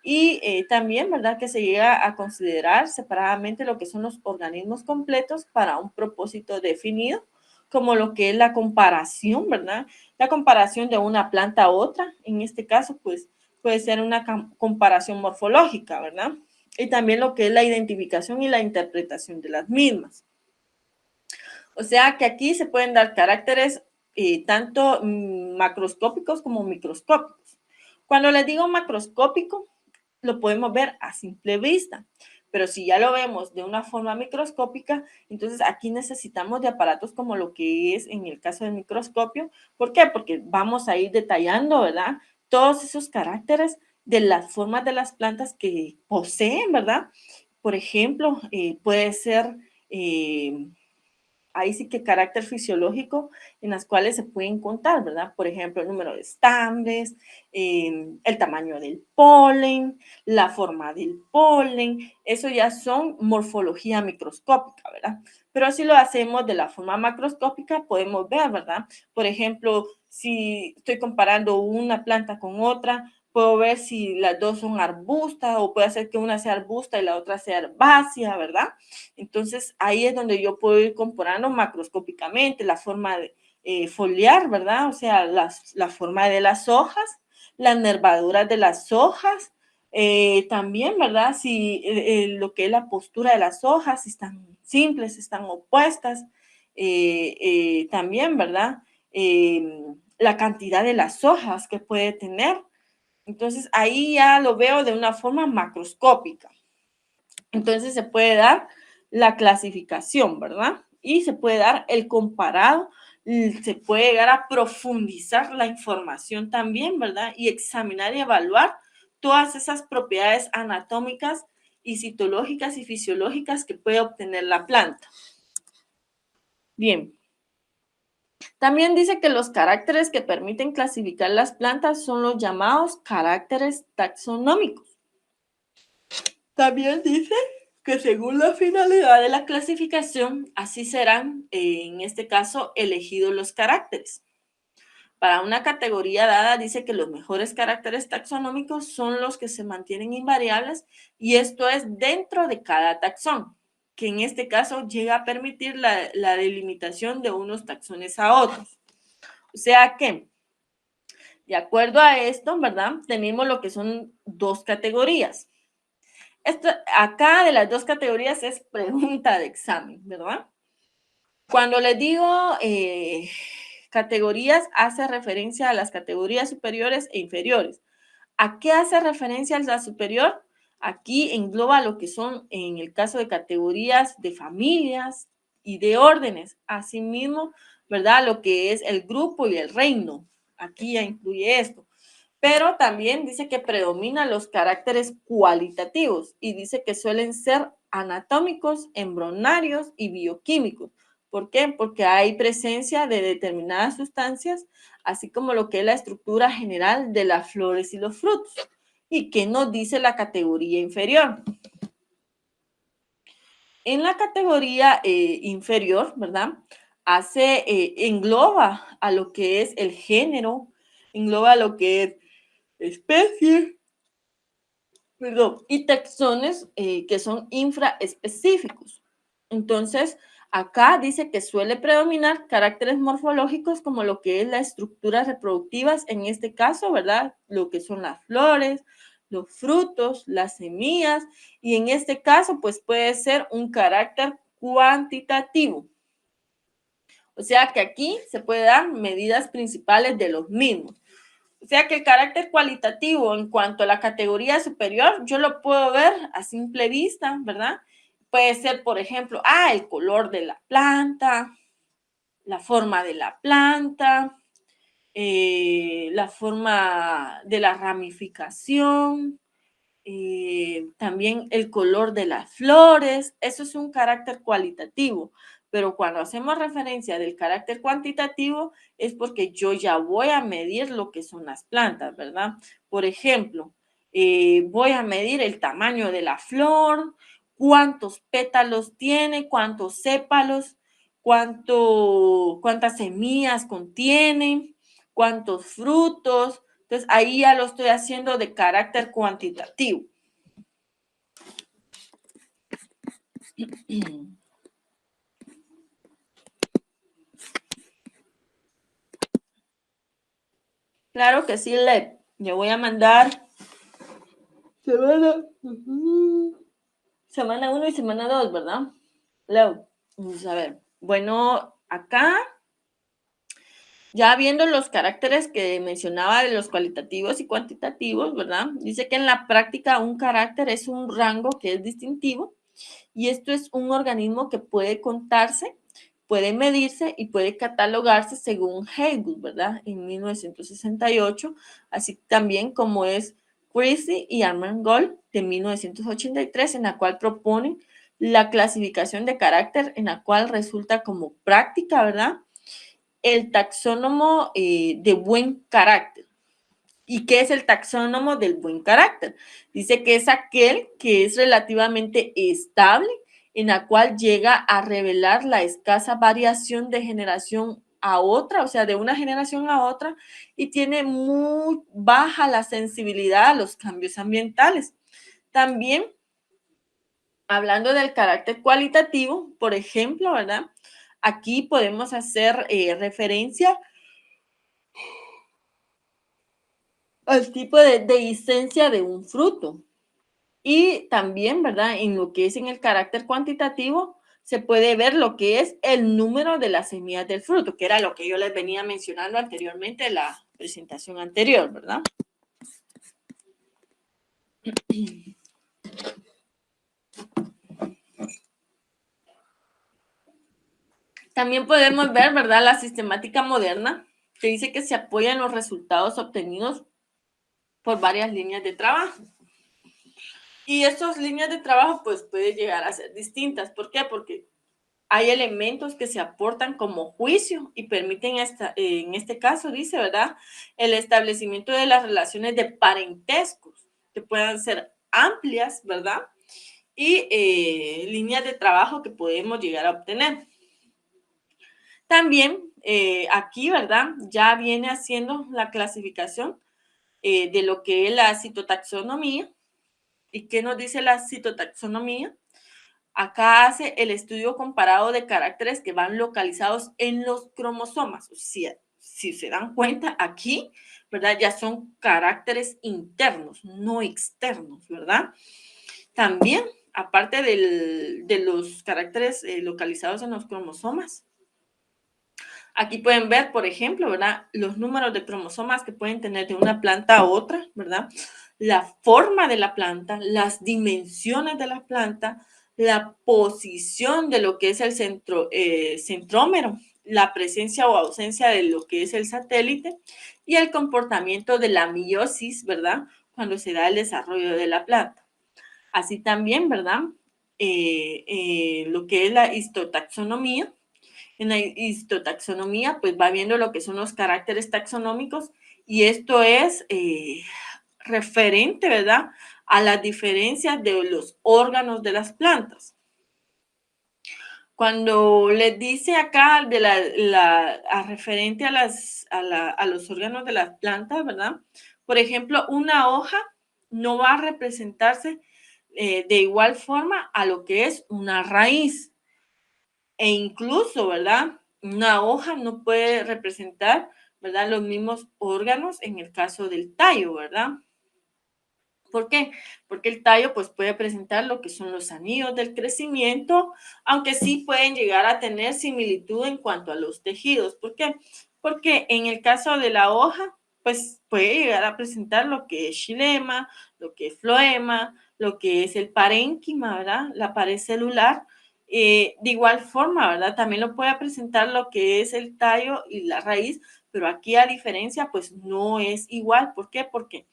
y también, ¿verdad? Que se llega a considerar separadamente lo que son los organismos completos para un propósito definido, como lo que es la comparación, ¿verdad? La comparación de una planta a otra, en este caso, pues puede ser una comparación morfológica, ¿verdad? Y también lo que es la identificación y la interpretación de las mismas. O sea que aquí se pueden dar caracteres tanto macroscópicos como microscópicos. Cuando les digo macroscópico, lo podemos ver a simple vista, pero si ya lo vemos de una forma microscópica, entonces aquí necesitamos de aparatos como lo que es en el caso del microscopio. ¿Por qué? Porque vamos a ir detallando, ¿verdad? Todos esos caracteres de las formas de las plantas que poseen, ¿verdad? Por ejemplo, puede ser ahí sí que carácter fisiológico en las cuales se pueden contar, ¿verdad? Por ejemplo, el número de estambres, el tamaño del polen, la forma del polen, eso ya son morfología microscópica, ¿verdad? Pero si lo hacemos de la forma macroscópica, podemos ver, ¿verdad? Por ejemplo, si estoy comparando una planta con otra, puedo ver si las dos son arbustas o puede ser que una sea arbusta y la otra sea herbácea, ¿verdad? Entonces, ahí es donde yo puedo ir comparando macroscópicamente la forma de foliar, ¿verdad? O sea, la forma de las hojas, las nervaduras de las hojas, también, ¿verdad? Si lo que es la postura de las hojas, si están simples, si están opuestas, también, ¿verdad? La cantidad de las hojas que puede tener. Entonces, ahí ya lo veo de una forma macroscópica. Entonces, se puede dar la clasificación, ¿verdad? Y se puede dar el comparado, se puede llegar a profundizar la información también, ¿verdad? Y examinar y evaluar todas esas propiedades anatómicas y citológicas y fisiológicas que puede obtener la planta. Bien. También dice que los caracteres que permiten clasificar las plantas son los llamados caracteres taxonómicos. También dice que según la finalidad de la clasificación, así serán, en este caso, elegidos los caracteres. Para una categoría dada, dice que los mejores caracteres taxonómicos son los que se mantienen invariables y esto es dentro de cada taxón, que en este caso llega a permitir la delimitación de unos taxones a otros. O sea que, de acuerdo a esto, ¿verdad? Tenemos lo que son dos categorías. Esto, acá de las dos categorías es pregunta de examen, ¿verdad? Cuando les digo categorías, hace referencia a las categorías superiores e inferiores. ¿A qué hace referencia la superior? Aquí engloba lo que son, en el caso de categorías de familias y de órdenes. Asimismo, ¿verdad? Lo que es el grupo y el reino. Aquí ya incluye esto. Pero también dice que predominan los caracteres cualitativos y dice que suelen ser anatómicos, embrionarios y bioquímicos. ¿Por qué? Porque hay presencia de determinadas sustancias, así como lo que es la estructura general de las flores y los frutos. ¿Y qué nos dice la categoría inferior? En la categoría inferior, ¿verdad? Engloba a lo que es el género, engloba lo que es especie, perdón, y taxones que son infraespecíficos. Entonces, acá dice que suele predominar caracteres morfológicos como lo que es las estructuras reproductivas, en este caso, ¿verdad? Lo que son las flores, los frutos, las semillas, y en este caso, pues puede ser un carácter cuantitativo. O sea que aquí se puede dar medidas principales de los mismos. O sea que el carácter cualitativo en cuanto a la categoría superior, yo lo puedo ver a simple vista, ¿verdad? Puede ser, por ejemplo, el color de la planta, la forma de la planta, la forma de la ramificación, también el color de las flores. Eso es un carácter cualitativo. Pero cuando hacemos referencia del carácter cuantitativo es porque yo ya voy a medir lo que son las plantas, ¿verdad? Por ejemplo, voy a medir el tamaño de la flor, cuántos pétalos tiene, cuántos sépalos, cuántas semillas contiene, cuántos frutos. Entonces, ahí ya lo estoy haciendo de carácter cuantitativo. Claro que sí, Le. Yo voy a mandar semana 1 y semana 2, ¿verdad? Leo, vamos a ver. Bueno, acá, ya viendo los caracteres que mencionaba de los cualitativos y cuantitativos, ¿verdad? Dice que en la práctica un carácter es un rango que es distintivo y esto es un organismo que puede contarse, puede medirse y puede catalogarse según Haywood, ¿verdad? En 1968, así también como es Christie y Armengol de 1983, en la cual proponen la clasificación de carácter, en la cual resulta como práctica, ¿verdad? El taxónomo de buen carácter. ¿Y qué es el taxónomo del buen carácter? Dice que es aquel que es relativamente estable, en la cual llega a revelar la escasa variación de generación a otra, o sea, de una generación a otra, y tiene muy baja la sensibilidad a los cambios ambientales. También, hablando del carácter cualitativo, por ejemplo, ¿verdad? Aquí podemos hacer referencia al tipo de dehiscencia de un fruto. Y también, ¿verdad? En lo que es en el carácter cuantitativo, se puede ver lo que es el número de las semillas del fruto, que era lo que yo les venía mencionando anteriormente en la presentación anterior, ¿verdad? También podemos ver, ¿verdad? La sistemática moderna, que dice que se apoya en los resultados obtenidos por varias líneas de trabajo. Y estas líneas de trabajo, pues, pueden llegar a ser distintas. ¿Por qué? Porque hay elementos que se aportan como juicio y permiten, en este caso, dice, ¿verdad? El establecimiento de las relaciones de parentescos, que puedan ser amplias, ¿verdad? Y líneas de trabajo que podemos llegar a obtener. También aquí, ¿verdad? Ya viene haciendo la clasificación de lo que es la citotaxonomía. ¿Y qué nos dice la citotaxonomía? Acá hace el estudio comparado de caracteres que van localizados en los cromosomas. O sea, si se dan cuenta aquí, ¿verdad? Ya son caracteres internos, no externos, ¿verdad? También, aparte de los caracteres localizados en los cromosomas, aquí pueden ver, por ejemplo, ¿verdad? Los números de cromosomas que pueden tener de una planta a otra, ¿verdad? la forma de la planta, las dimensiones de la planta, la posición de lo que es el centrómero, la presencia o ausencia de lo que es el satélite y el comportamiento de la meiosis, ¿verdad? Cuando se da el desarrollo de la planta. Así también, ¿verdad? Lo que es la histotaxonomía. En la histotaxonomía, pues va viendo lo que son los caracteres taxonómicos y esto es referente, ¿verdad? A las diferencias de los órganos de las plantas. Cuando les dice acá de referente a los órganos de las plantas, ¿verdad? Por ejemplo, una hoja no va a representarse de igual forma a lo que es una raíz. E incluso, ¿verdad? Una hoja no puede representar, ¿verdad? Los mismos órganos en el caso del tallo, ¿verdad? ¿Por qué? Porque el tallo pues puede presentar lo que son los anillos del crecimiento, aunque sí pueden llegar a tener similitud en cuanto a los tejidos. ¿Por qué? Porque en el caso de la hoja, pues puede llegar a presentar lo que es xilema, lo que es floema, lo que es el parénquima, ¿verdad? La pared celular. De igual forma, ¿verdad? También lo puede presentar lo que es el tallo y la raíz, pero aquí a diferencia, pues no es igual. ¿Por qué? Porque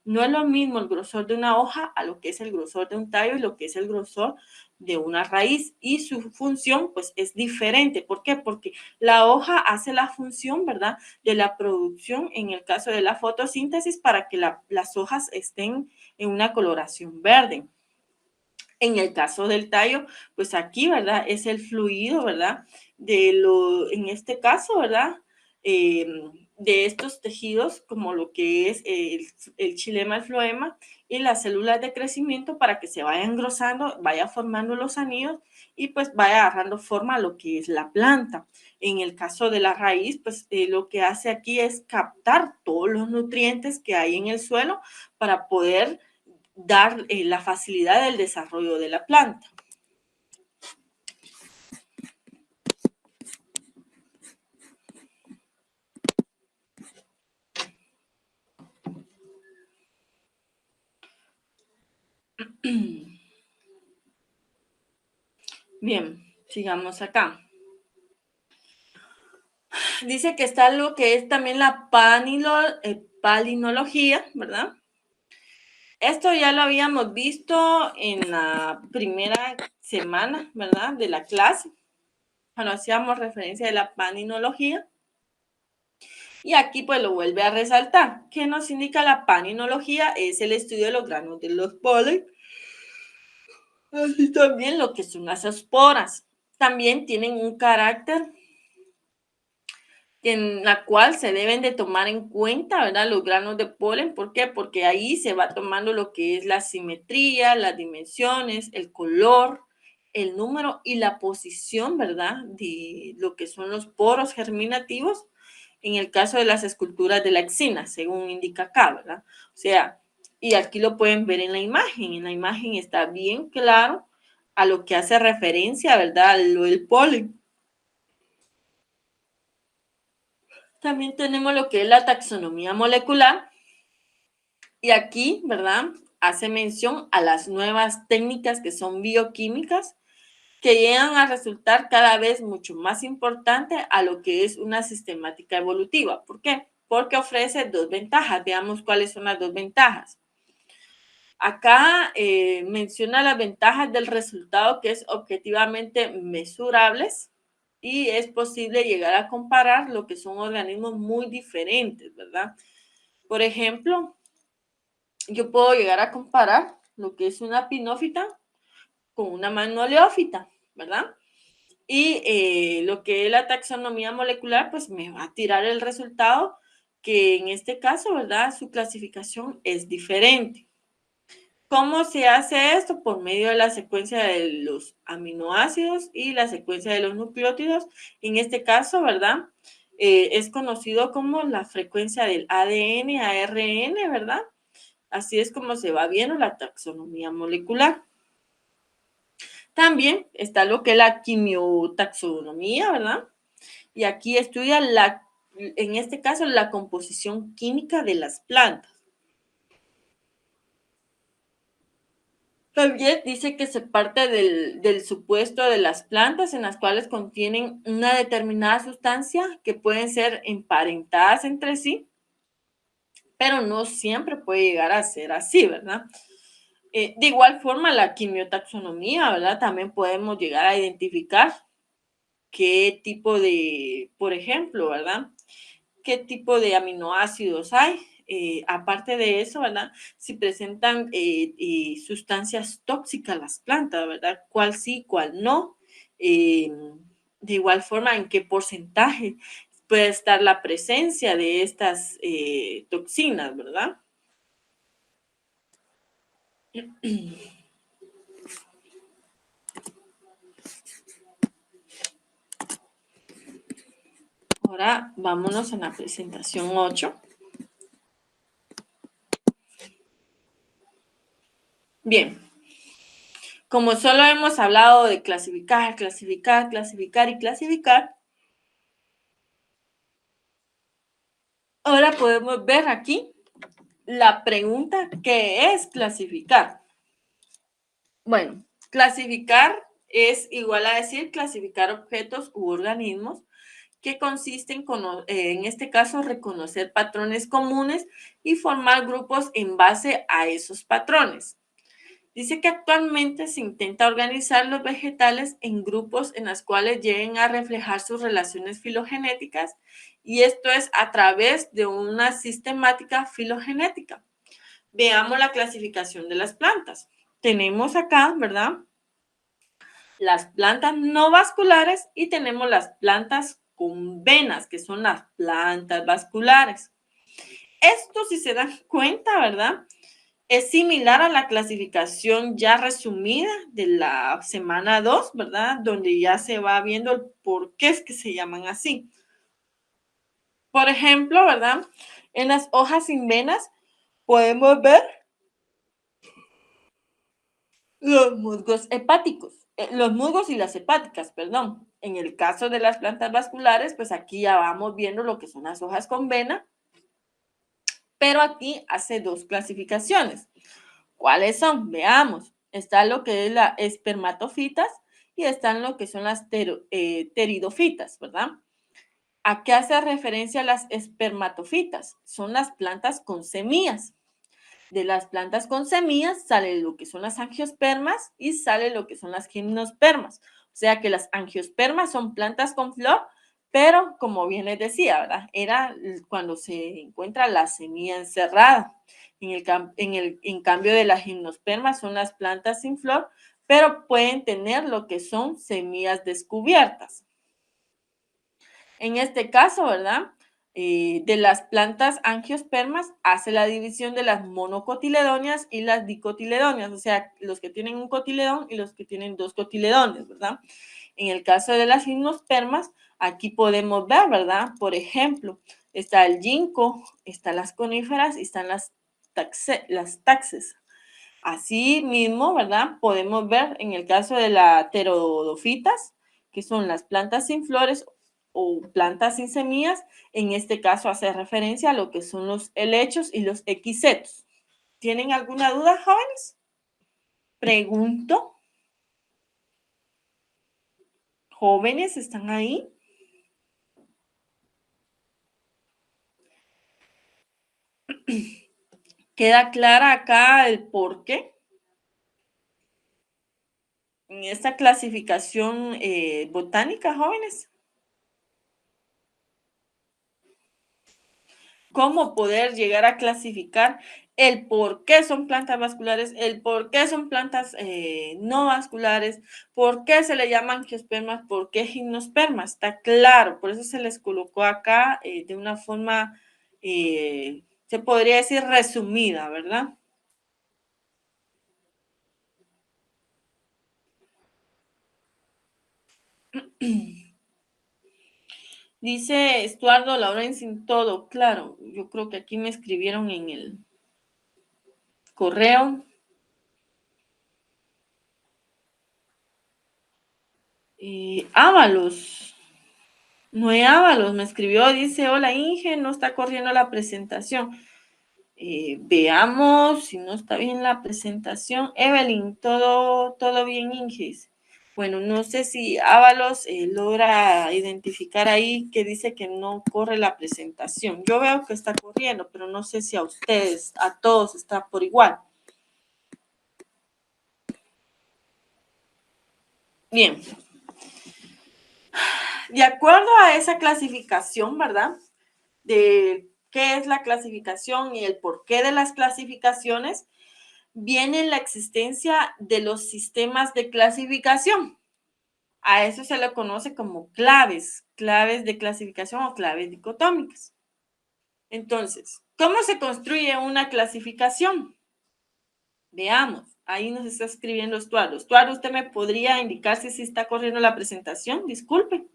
no es lo mismo el grosor de una hoja a lo que es el grosor de un tallo y lo que es el grosor de una raíz y su función pues es diferente. ¿Por qué? Porque la hoja hace la función, ¿verdad? De la producción en el caso de la fotosíntesis para que las hojas estén en una coloración verde. En el caso del tallo, pues aquí, ¿verdad? Es el fluido, ¿verdad? En este caso, ¿verdad? Eh, de estos tejidos, como lo que es el xilema, el floema y las células de crecimiento para que se vaya engrosando, vaya formando los anillos y pues vaya agarrando forma a lo que es la planta. En el caso de la raíz, pues lo que hace aquí es captar todos los nutrientes que hay en el suelo para poder dar la facilidad del desarrollo de la planta. Bien, sigamos acá. Dice que está lo que es también la palinología, ¿verdad? Esto ya lo habíamos visto en la primera semana, ¿verdad? De la clase, cuando hacíamos referencia de la paninología. Y aquí pues lo vuelve a resaltar. ¿Qué nos indica la paninología? Es el estudio de los granos de los polen. Así también lo que son las esporas. También tienen un carácter en la cual se deben de tomar en cuenta, ¿verdad? Los granos de polen. ¿Por qué? Porque ahí se va tomando lo que es la simetría, las dimensiones, el color, el número y la posición, ¿verdad? De lo que son los poros germinativos en el caso de las esculturas de la exina, según indica acá, ¿verdad? O sea, y aquí lo pueden ver en la imagen. En la imagen está bien claro a lo que hace referencia, ¿verdad? Lo del polen. También tenemos lo que es la taxonomía molecular y aquí, ¿verdad? Hace mención a las nuevas técnicas que son bioquímicas que llegan a resultar cada vez mucho más importante a lo que es una sistemática evolutiva. ¿Por qué? Porque ofrece dos ventajas. Veamos cuáles son las dos ventajas. Acá menciona las ventajas del resultado que es objetivamente mesurables y es posible llegar a comparar lo que son organismos muy diferentes, ¿verdad? Por ejemplo, yo puedo llegar a comparar lo que es una pinófita con una magnoleófita, ¿verdad? Y lo que es la taxonomía molecular, pues me va a tirar el resultado que en este caso, ¿verdad? Su clasificación es diferente. ¿Cómo se hace esto? Por medio de la secuencia de los aminoácidos y la secuencia de los nucleótidos. En este caso, ¿verdad? Es conocido como la frecuencia del ADN a ARN, ¿verdad? Así es como se va viendo la taxonomía molecular. También está lo que es la quimiotaxonomía, ¿verdad? Y aquí estudia en este caso, la composición química de las plantas. También dice que se parte del supuesto de las plantas en las cuales contienen una determinada sustancia que pueden ser emparentadas entre sí, pero no siempre puede llegar a ser así, ¿verdad? De igual forma, la quimiotaxonomía, ¿verdad? También podemos llegar a identificar qué tipo de, por ejemplo, ¿verdad? Qué tipo de aminoácidos hay. Aparte de eso, ¿verdad? Si presentan sustancias tóxicas las plantas, ¿verdad? ¿Cuál sí, cuál no? De igual forma, ¿en qué porcentaje puede estar la presencia de estas toxinas, ¿verdad? Ahora vámonos a la presentación 8. Bien, como solo hemos hablado de clasificar, clasificar, clasificar y clasificar, ahora podemos ver aquí la pregunta que es clasificar. Bueno, clasificar es igual a decir clasificar objetos u organismos que consiste en este caso, reconocer patrones comunes y formar grupos en base a esos patrones. Dice que actualmente se intenta organizar los vegetales en grupos en los cuales lleguen a reflejar sus relaciones filogenéticas, y esto es a través de una sistemática filogenética. Veamos la clasificación de las plantas. Tenemos acá, ¿verdad? Las plantas no vasculares y tenemos las plantas con venas, que son las plantas vasculares. Esto, si se dan cuenta, ¿verdad? Es similar a la clasificación ya resumida de la semana 2, ¿verdad? Donde ya se va viendo el por qué es que se llaman así. Por ejemplo, ¿verdad? En las hojas sin venas podemos ver los musgos hepáticos, los musgos y las hepáticas, perdón. En el caso de las plantas vasculares, pues aquí ya vamos viendo lo que son las hojas con vena, pero aquí hace dos clasificaciones. ¿Cuáles son? Veamos. Está lo que es la espermatofitas y están lo que son las pteridofitas, ¿verdad? ¿A qué hace referencia las espermatofitas? Son las plantas con semillas. De las plantas con semillas sale lo que son las angiospermas y sale lo que son las gimnospermas. O sea que las angiospermas son plantas con flor, pero como bien les decía, ¿verdad? Era cuando se encuentra la semilla encerrada. En cambio de las gimnospermas son las plantas sin flor, pero pueden tener lo que son semillas descubiertas. En este caso, ¿verdad? De las plantas angiospermas hace la división de las monocotiledóneas y las dicotiledóneas, o sea, los que tienen un cotiledón y los que tienen dos cotiledones, ¿verdad? En el caso de las gimnospermas, aquí podemos ver, ¿verdad? Por ejemplo, está el ginkgo, están las coníferas y están las taxes. Así mismo, ¿verdad? Podemos ver en el caso de las pteridofitas, que son las plantas sin flores o plantas sin semillas. En este caso hace referencia a lo que son los helechos y los equisetos. ¿Tienen alguna duda, jóvenes? Pregunto. ¿Jóvenes están ahí? ¿Queda clara acá el por qué? En esta clasificación botánica, jóvenes. Cómo poder llegar a clasificar el por qué son plantas vasculares, el por qué son plantas no vasculares, por qué se le llaman angiospermas, por qué gimnospermas. Está claro, por eso se les colocó acá de una forma, se podría decir resumida, ¿verdad? Dice Estuardo Laurencin, todo, claro, yo creo que aquí me escribieron en el correo. Ábalos. Noé Ábalos me escribió, dice, hola Inge, no está corriendo la presentación. Veamos si no está bien la presentación. Evelyn, todo bien, Ingis. Bueno, no sé si Ábalos logra identificar ahí que dice que no corre la presentación. Yo veo que está corriendo, pero no sé si a ustedes, a todos está por igual. Bien. De acuerdo a esa clasificación, ¿verdad? De qué es la clasificación y el porqué de las clasificaciones, viene la existencia de los sistemas de clasificación. A eso se le conoce como claves de clasificación o claves dicotómicas. Entonces, ¿cómo se construye una clasificación? Veamos, ahí nos está escribiendo Estuardo. Estuardo, ¿usted me podría indicar si está corriendo la presentación? Disculpe.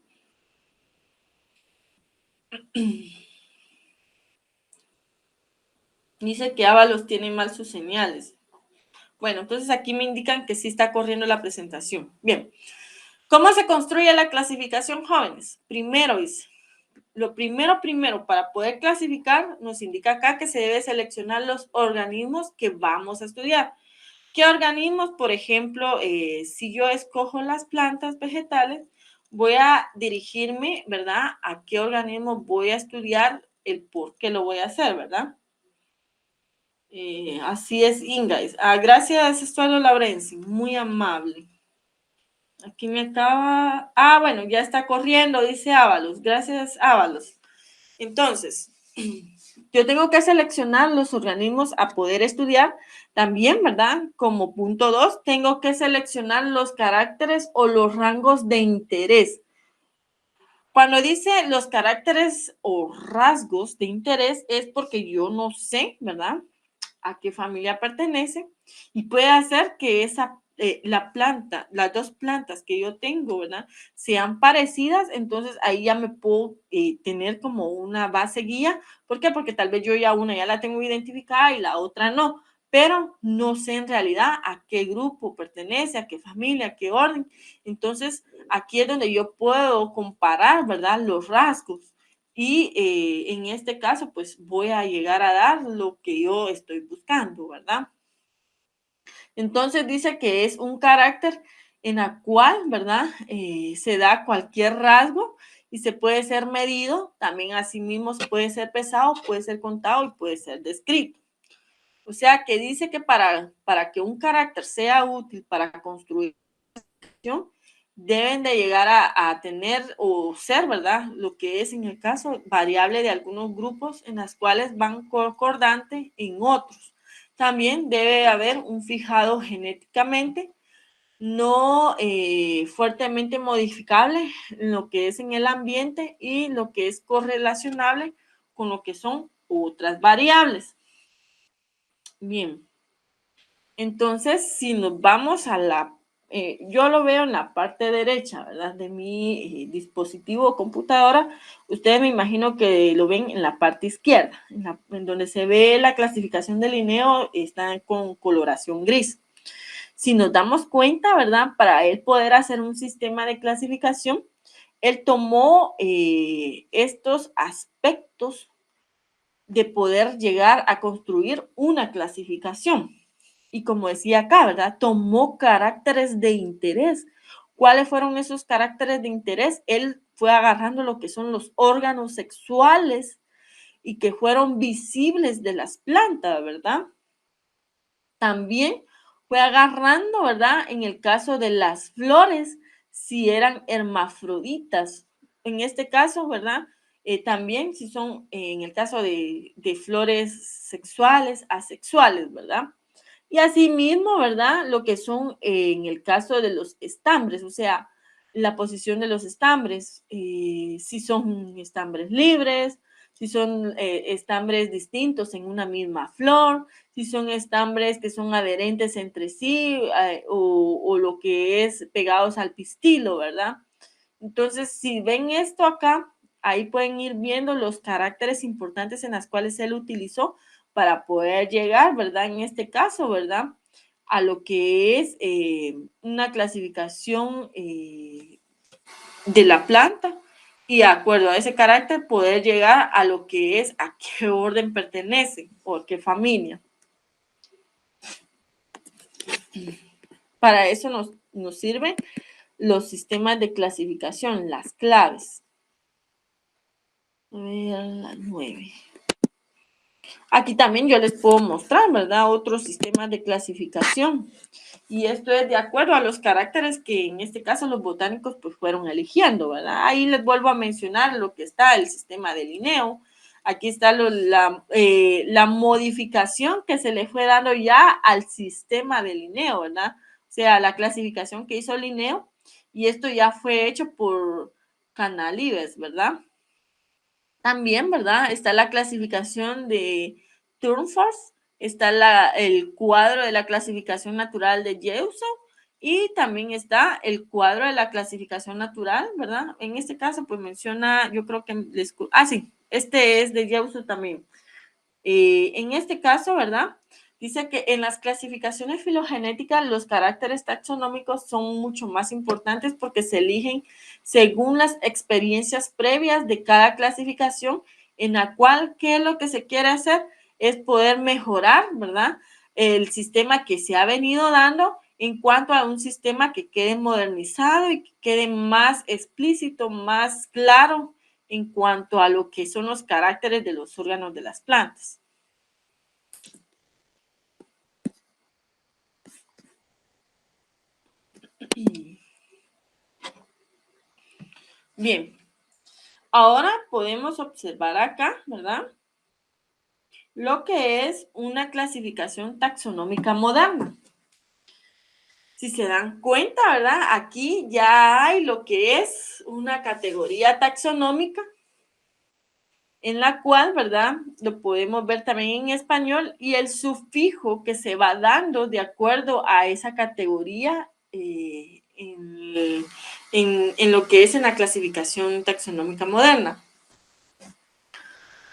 Dice que Ábalos tiene mal sus señales. Bueno, entonces aquí me indican que sí está corriendo la presentación. Bien, ¿cómo se construye la clasificación, jóvenes? Primero dice, lo primero, para poder clasificar, nos indica acá que se debe seleccionar los organismos que vamos a estudiar. ¿Qué organismos? Por ejemplo, si yo escojo las plantas vegetales, voy a dirigirme, ¿verdad? A qué organismo voy a estudiar, el por qué lo voy a hacer, ¿verdad? Así es, Inga. Gracias, Estuardo Laurenzi, muy amable. Aquí me acaba. Bueno, ya está corriendo, dice Ábalos. Gracias, Ábalos. Entonces, yo tengo que seleccionar los organismos a poder estudiar. También, ¿verdad? Como punto 2, tengo que seleccionar los caracteres o los rangos de interés. Cuando dice los caracteres o rasgos de interés es porque yo no sé, ¿verdad?, a qué familia pertenece, y puede hacer que las dos plantas que yo tengo, ¿verdad?, sean parecidas. Entonces ahí ya me puedo tener como una base guía. ¿Por qué? Porque tal vez yo una ya la tengo identificada y la otra no, pero no sé en realidad a qué grupo pertenece, a qué familia, a qué orden. Entonces aquí es donde yo puedo comparar, ¿verdad?, los rasgos. Y en este caso, pues voy a llegar a dar lo que yo estoy buscando, ¿verdad? Entonces dice que es un carácter en la cual, ¿verdad?, se da cualquier rasgo y se puede ser medido. También asimismo puede ser pesado, puede ser contado y puede ser descrito. O sea que dice que para que un carácter sea útil para construir, deben de llegar a tener o ser, ¿verdad?, lo que es en el caso variable de algunos grupos en las cuales van concordante en otros. También debe haber un fijado genéticamente, no fuertemente modificable en lo que es en el ambiente y lo que es correlacionable con lo que son otras variables. Bien, entonces si nos vamos a yo lo veo en la parte derecha, ¿verdad?, de mi dispositivo o computadora. Ustedes me imagino que lo ven en la parte izquierda, en donde se ve la clasificación de Linneo, está con coloración gris. Si nos damos cuenta, ¿verdad?, para él poder hacer un sistema de clasificación, él tomó estos aspectos de poder llegar a construir una clasificación. Y como decía acá, ¿verdad?, tomó caracteres de interés. ¿Cuáles fueron esos caracteres de interés? Él fue agarrando lo que son los órganos sexuales y que fueron visibles de las plantas, ¿verdad? También fue agarrando, ¿verdad?, en el caso de las flores, si eran hermafroditas. En este caso, ¿verdad?, también si son, en el caso de flores sexuales, asexuales, ¿verdad? Y asimismo, ¿verdad?, lo que son en el caso de los estambres, o sea, la posición de los estambres, si son estambres libres, si son estambres distintos en una misma flor, si son estambres que son adherentes entre sí, o lo que es pegados al pistilo, ¿verdad? Entonces, si ven esto acá, ahí pueden ir viendo los caracteres importantes en las cuales él utilizó para poder llegar, ¿verdad?, en este caso, ¿verdad?, a lo que es una clasificación de la planta y de acuerdo a ese carácter poder llegar a lo que es a qué orden pertenece o a qué familia. Para eso nos sirven los sistemas de clasificación, las claves. A ver, la 9. Aquí también yo les puedo mostrar, ¿verdad? Otros sistemas de clasificación. Y esto es de acuerdo a los caracteres que en este caso los botánicos pues fueron eligiendo, ¿verdad? Ahí les vuelvo a mencionar lo que está el sistema de Linneo. Aquí está la modificación que se le fue dando ya al sistema de Linneo, ¿verdad? O sea, la clasificación que hizo Linneo, y esto ya fue hecho por Canalives, ¿verdad? También, ¿verdad? Está la clasificación de Turnfors, está el cuadro de la clasificación natural de Jeuso y también está el cuadro de la clasificación natural, ¿verdad? En este caso, pues menciona, yo creo que sí, este es de Jeuso también. En este caso, ¿verdad? Dice que en las clasificaciones filogenéticas los caracteres taxonómicos son mucho más importantes porque se eligen según las experiencias previas de cada clasificación, en la cual, ¿qué es lo que se quiere hacer? Es poder mejorar, ¿verdad? El sistema que se ha venido dando en cuanto a un sistema que quede modernizado y que quede más explícito, más claro en cuanto a lo que son los caracteres de los órganos de las plantas. Bien, ahora podemos observar acá, ¿verdad? Lo que es una clasificación taxonómica moderna. Si se dan cuenta, ¿verdad? Aquí ya hay lo que es una categoría taxonómica en la cual, ¿verdad? Lo podemos ver también en español y el sufijo que se va dando de acuerdo a esa categoría en lo que es en la clasificación taxonómica moderna.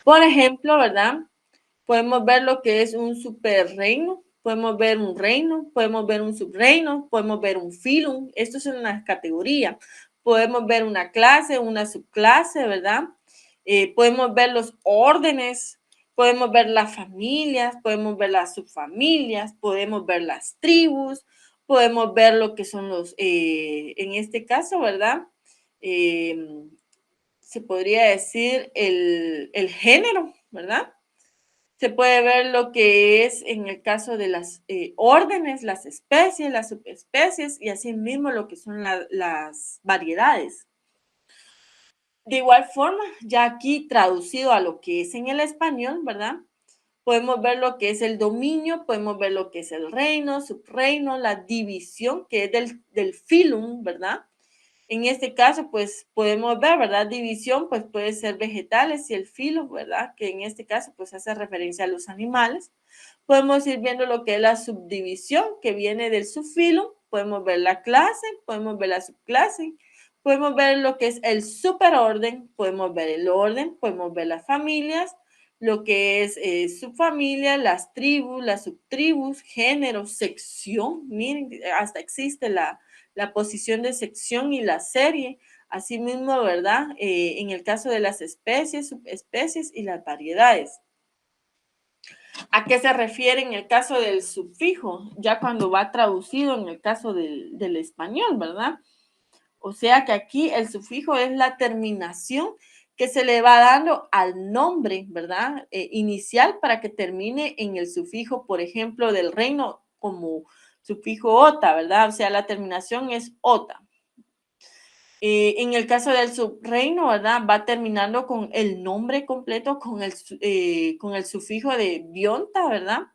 Por ejemplo, ¿verdad? Podemos ver lo que es un superreino, podemos ver un reino, podemos ver un subreino, podemos ver un filum, esto es una categoría. Podemos ver una clase, una subclase, ¿verdad? Podemos ver los órdenes, podemos ver las familias, podemos ver las subfamilias, podemos ver las tribus, podemos ver lo que son en este caso, ¿verdad? Se podría decir el género, ¿verdad? Se puede ver lo que es en el caso de las órdenes, las especies, las subespecies y asimismo lo que son las variedades. De igual forma, ya aquí traducido a lo que es en el español, ¿verdad? Podemos ver lo que es el dominio, podemos ver lo que es el reino, subreino, la división, que es del filum, ¿verdad? En este caso, pues podemos ver, ¿verdad? División, pues puede ser vegetales y el filo, ¿verdad? Que en este caso, pues hace referencia a los animales. Podemos ir viendo lo que es la subdivisión, que viene del subfilo. Podemos ver la clase, podemos ver la subclase. Podemos ver lo que es el superorden, podemos ver el orden, podemos ver las familias, lo que es subfamilia, las tribus, las subtribus, género, sección. Miren, hasta existe la posición de sección y la serie. Asimismo, ¿verdad? En el caso de las especies, subespecies y las variedades. ¿A qué se refiere en el caso del sufijo? Ya cuando va traducido en el caso del español, ¿verdad? O sea que aquí el sufijo es la terminación que se le va dando al nombre, ¿verdad? Inicial para que termine en el sufijo, por ejemplo, del reino como sufijo ota, ¿verdad? O sea, la terminación es ota. En el caso del subreino, ¿verdad? Va terminando con el nombre completo, con el sufijo de bionta, ¿verdad?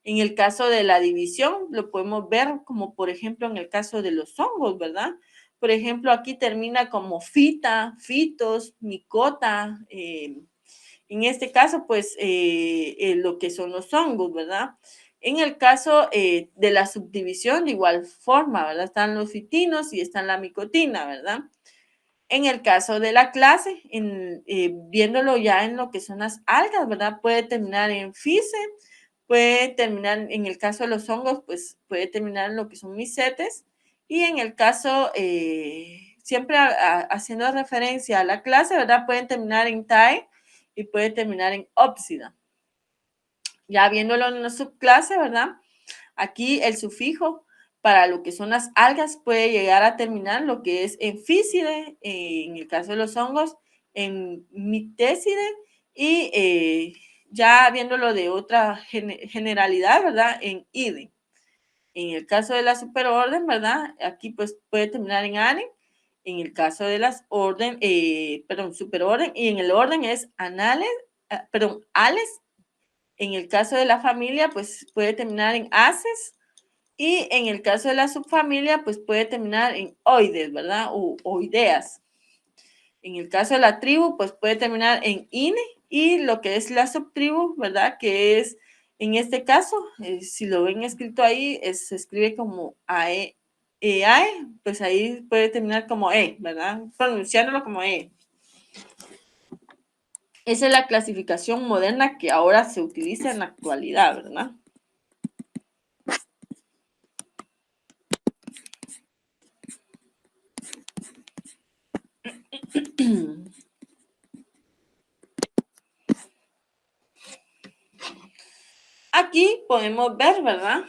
En el caso de la división, lo podemos ver como, por ejemplo, en el caso de los hongos, ¿verdad? Por ejemplo, aquí termina como fita, fitos, micota. En este caso, pues, lo que son los hongos, ¿verdad? En el caso de la subdivisión, de igual forma, ¿verdad? Están los fitinos y están la micotina, ¿verdad? En el caso de la clase, viéndolo ya en lo que son las algas, ¿verdad? Puede terminar en fise, puede terminar, en el caso de los hongos, pues puede terminar en lo que son micetes, y en el caso siempre haciendo referencia a la clase, ¿verdad? Pueden terminar en TAE y puede terminar en ópsida. Ya viéndolo en una subclase, ¿verdad? Aquí el sufijo para lo que son las algas puede llegar a terminar lo que es en físide, en el caso de los hongos, en mitéside y ya viéndolo de otra generalidad, ¿verdad? En ide. En el caso de la superorden, ¿verdad? Aquí pues puede terminar en ane. En el caso de las superorden, y en el orden es anales, ales. En el caso de la familia, pues puede terminar en aces. Y en el caso de la subfamilia, pues puede terminar en oides, ¿verdad? O oideas. En el caso de la tribu, pues puede terminar en ine. Y lo que es la subtribu, ¿verdad? Que es, en este caso, si lo ven escrito ahí, se escribe como ae, eae, pues ahí puede terminar como ¿verdad? Pronunciándolo como e. Esa es la clasificación moderna que ahora se utiliza en la actualidad, ¿verdad? Aquí podemos ver, ¿verdad?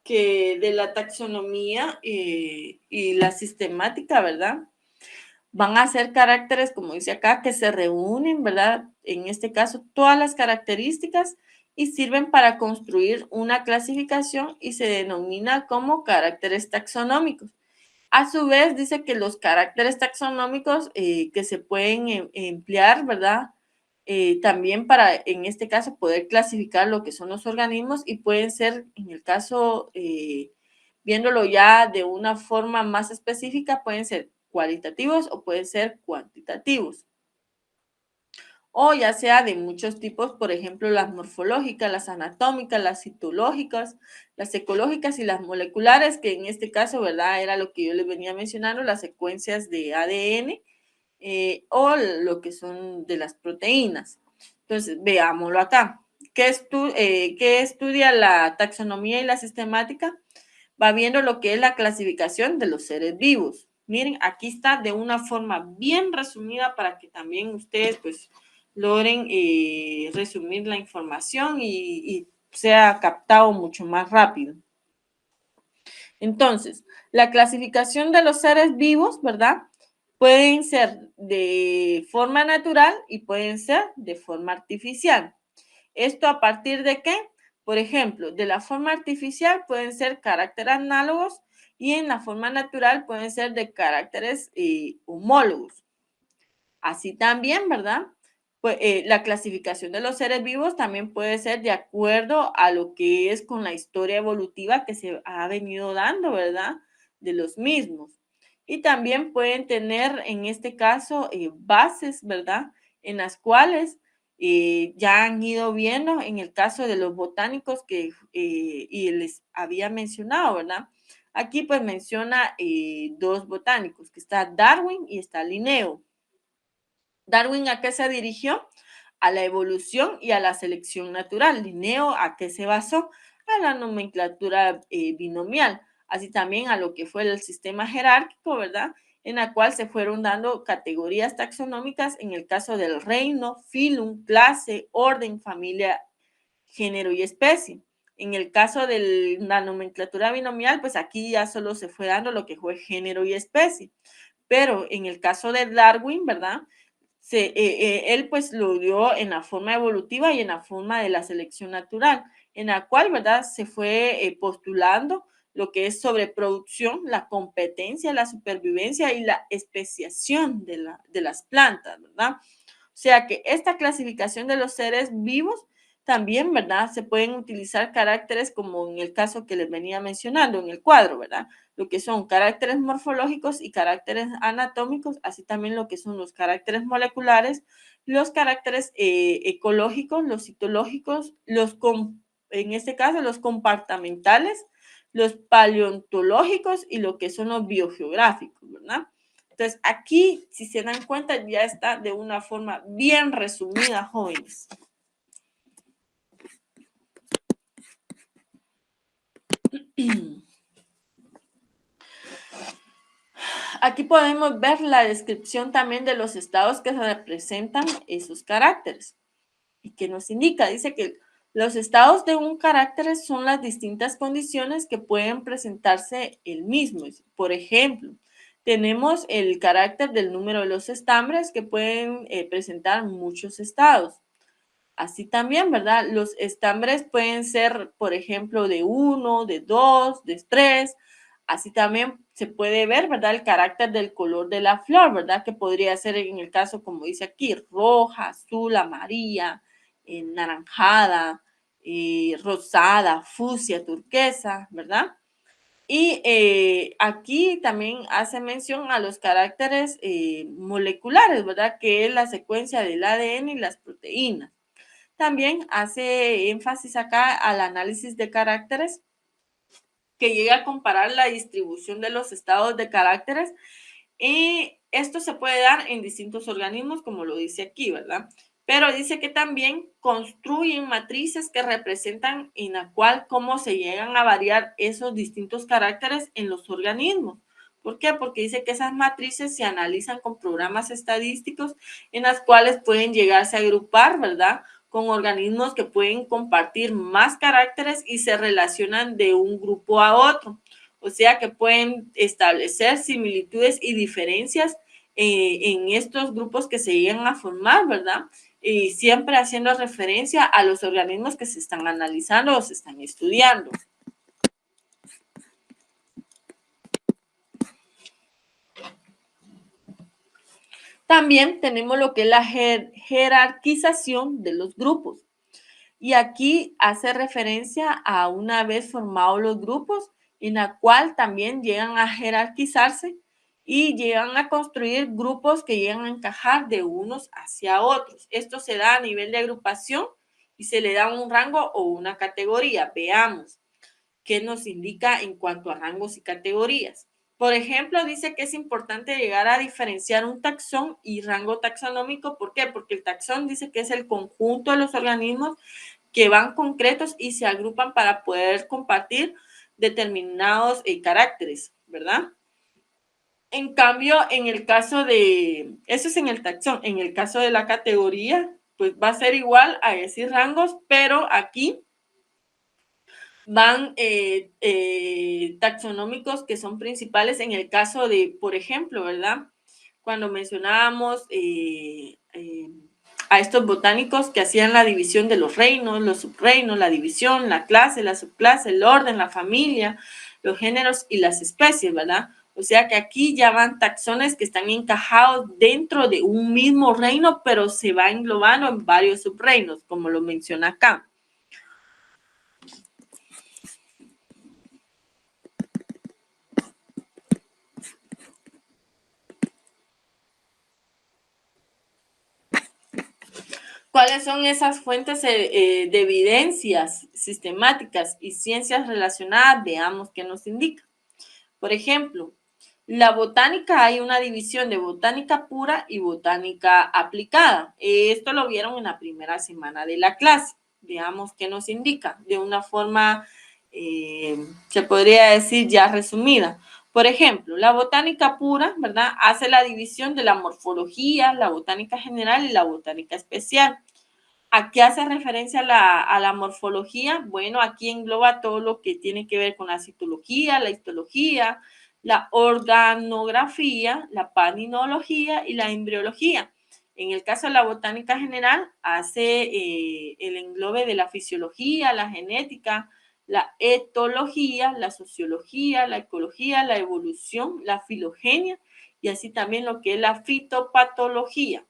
Que de la taxonomía y la sistemática, ¿verdad? Van a ser caracteres, como dice acá, que se reúnen, ¿verdad? En este caso, todas las características y sirven para construir una clasificación y se denomina como caracteres taxonómicos. A su vez, dice que los caracteres taxonómicos que se pueden emplear, ¿verdad? También para, en este caso, poder clasificar lo que son los organismos y pueden ser, en el caso, viéndolo ya de una forma más específica, pueden ser cualitativos o pueden ser cuantitativos. O ya sea de muchos tipos, por ejemplo, las morfológicas, las anatómicas, las citológicas, las ecológicas y las moleculares, que en este caso, ¿verdad? Era lo que yo les venía mencionando, las secuencias de ADN o lo que son de las proteínas. Entonces, veámoslo acá. ¿Qué estudia la taxonomía y la sistemática? Va viendo lo que es la clasificación de los seres vivos. Miren, aquí está de una forma bien resumida para que también ustedes pues logren resumir la información y sea captado mucho más rápido. Entonces, la clasificación de los seres vivos, ¿verdad? Pueden ser de forma natural y pueden ser de forma artificial. ¿Esto a partir de qué? Por ejemplo, de la forma artificial pueden ser caracteres análogos y en la forma natural pueden ser de caracteres homólogos. Así también, ¿verdad? Pues, la clasificación de los seres vivos también puede ser de acuerdo a lo que es con la historia evolutiva que se ha venido dando, ¿verdad? De los mismos. Y también pueden tener, en este caso, bases, ¿verdad? En las cuales ya han ido viendo, en el caso de los botánicos que y les había mencionado, ¿verdad? Aquí pues menciona dos botánicos, que está Darwin y está Linneo. Darwin, ¿a qué se dirigió? A la evolución y a la selección natural. Linneo, ¿a qué se basó? A la nomenclatura binomial, así también a lo que fue el sistema jerárquico, ¿verdad? En la cual se fueron dando categorías taxonómicas en el caso del reino, filum, clase, orden, familia, género y especie. En el caso de la nomenclatura binomial, pues aquí ya solo se fue dando lo que fue género y especie. Pero en el caso de Darwin, ¿verdad? Él pues lo dio en la forma evolutiva y en la forma de la selección natural, en la cual, ¿verdad? Se fue postulando lo que es sobreproducción, la competencia, la supervivencia y la especiación de las plantas, ¿verdad? O sea que esta clasificación de los seres vivos también, ¿verdad? Se pueden utilizar caracteres como en el caso que les venía mencionando en el cuadro, ¿verdad? Lo que son caracteres morfológicos y caracteres anatómicos, así también lo que son los caracteres moleculares, los caracteres ecológicos, los citológicos, en este caso los comportamentales, los paleontológicos y lo que son los biogeográficos, ¿verdad? Entonces, aquí, si se dan cuenta, ya está de una forma bien resumida, jóvenes. Aquí podemos ver la descripción también de los estados que representan esos caracteres. ¿Y qué nos indica? Dice que los estados de un carácter son las distintas condiciones que pueden presentarse el mismo. Por ejemplo, tenemos el carácter del número de los estambres que pueden presentar muchos estados. Así también, ¿verdad? Los estambres pueden ser, por ejemplo, de 1, de 2, de 3. Así también se puede ver, ¿verdad? El carácter del color de la flor, ¿verdad? Que podría ser en el caso, como dice aquí, roja, azul, amarilla, naranjada, rosada, fucsia, turquesa, ¿verdad? Y aquí también hace mención a los caracteres moleculares, ¿verdad? Que es la secuencia del ADN y las proteínas. También hace énfasis acá al análisis de caracteres, que llega a comparar la distribución de los estados de caracteres, y esto se puede dar en distintos organismos, como lo dice aquí, ¿verdad? Pero dice que también construyen matrices que representan en la cual cómo se llegan a variar esos distintos caracteres en los organismos. ¿Por qué? Porque dice que esas matrices se analizan con programas estadísticos en las cuales pueden llegarse a agrupar, ¿verdad? Con organismos que pueden compartir más caracteres y se relacionan de un grupo a otro. O sea que pueden establecer similitudes y diferencias en estos grupos que se llegan a formar, ¿verdad? Y siempre haciendo referencia a los organismos que se están analizando o se están estudiando. También tenemos lo que es la jerarquización de los grupos. Y aquí hace referencia a una vez formados los grupos, en la cual también llegan a jerarquizarse y llegan a construir grupos que llegan a encajar de unos hacia otros. Esto se da a nivel de agrupación y se le da un rango o una categoría. Veamos qué nos indica en cuanto a rangos y categorías. Por ejemplo, dice que es importante llegar a diferenciar un taxón y rango taxonómico. ¿Por qué? Porque el taxón dice que es el conjunto de los organismos que van concretos y se agrupan para poder compartir determinados caracteres, ¿verdad? En cambio, en el caso de, eso es en el taxón, en el caso de la categoría, pues va a ser igual a decir rangos, pero aquí van taxonómicos que son principales en el caso de, por ejemplo, ¿verdad? Cuando mencionábamos a estos botánicos que hacían la división de los reinos, los subreinos, la división, la clase, la subclase, el orden, la familia, los géneros y las especies, ¿verdad? O sea que aquí ya van taxones que están encajados dentro de un mismo reino, pero se va englobando en varios subreinos, como lo menciona acá. ¿Cuáles son esas fuentes de evidencias sistemáticas y ciencias relacionadas? Veamos qué nos indica. Por ejemplo, la botánica, hay una división de botánica pura y botánica aplicada. Esto lo vieron en la primera semana de la clase. Veamos qué nos indica de una forma, se podría decir ya resumida. Por ejemplo, la botánica pura, ¿verdad? Hace la división de la morfología, la botánica general y la botánica especial. ¿A qué hace referencia a la morfología? Bueno, aquí engloba todo lo que tiene que ver con la citología, la histología, la organografía, la palynología y la embriología. En el caso de la botánica general, hace el englobe de la fisiología, la genética, la etología, la sociología, la ecología, la evolución, la filogenia y así también lo que es la fitopatología.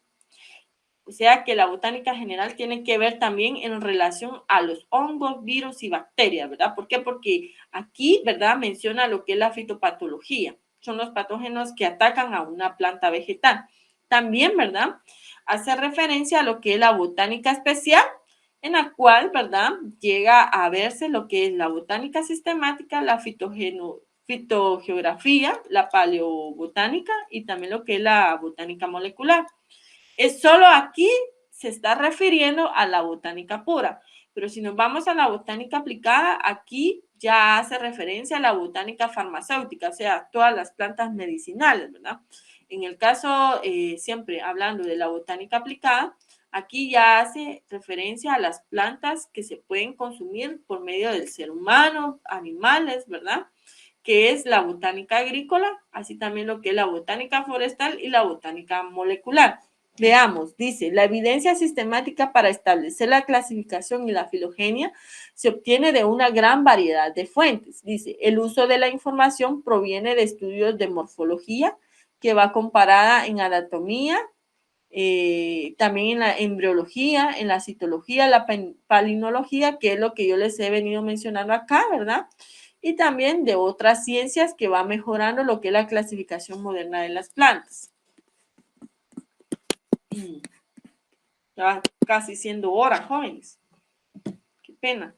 O sea que la botánica general tiene que ver también en relación a los hongos, virus y bacterias, ¿verdad? ¿Por qué? Porque aquí, ¿verdad? Menciona lo que es la fitopatología. Son los patógenos que atacan a una planta vegetal. También, ¿verdad? Hace referencia a lo que es la botánica especial, en la cual, ¿verdad? Llega a verse lo que es la botánica sistemática, la fitogeografía, la paleobotánica y también lo que es la botánica molecular. Es solo aquí se está refiriendo a la botánica pura, pero si nos vamos a la botánica aplicada, aquí ya hace referencia a la botánica farmacéutica, o sea, todas las plantas medicinales, ¿verdad? En el caso, siempre hablando de la botánica aplicada, aquí ya hace referencia a las plantas que se pueden consumir por medio del ser humano, animales, ¿verdad? Que es la botánica agrícola, así también lo que es la botánica forestal y la botánica molecular. Veamos, dice, la evidencia sistemática para establecer la clasificación y la filogenia se obtiene de una gran variedad de fuentes. Dice, el uso de la información proviene de estudios de morfología, que va comparada en anatomía, también en la embriología, en la citología, la palinología, que es lo que yo les he venido mencionando acá, ¿verdad? Y también de otras ciencias que va mejorando lo que es la clasificación moderna de las plantas. Ya va casi siendo hora, jóvenes. Qué pena.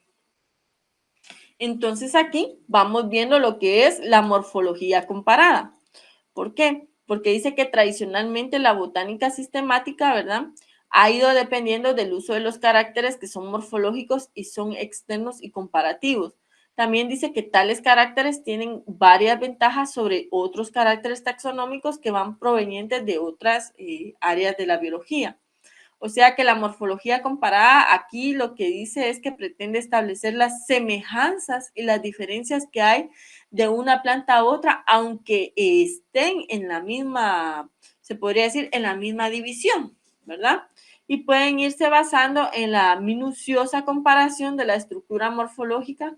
Entonces aquí vamos viendo lo que es la morfología comparada. ¿Por qué? Porque dice que tradicionalmente la botánica sistemática, ¿verdad?, ha ido dependiendo del uso de los caracteres que son morfológicos y son externos y comparativos. También dice que tales caracteres tienen varias ventajas sobre otros caracteres taxonómicos que van provenientes de otras áreas de la biología. O sea que la morfología comparada aquí lo que dice es que pretende establecer las semejanzas y las diferencias que hay de una planta a otra, aunque estén en la misma, se podría decir, en la misma división, ¿verdad? Y pueden irse basando en la minuciosa comparación de la estructura morfológica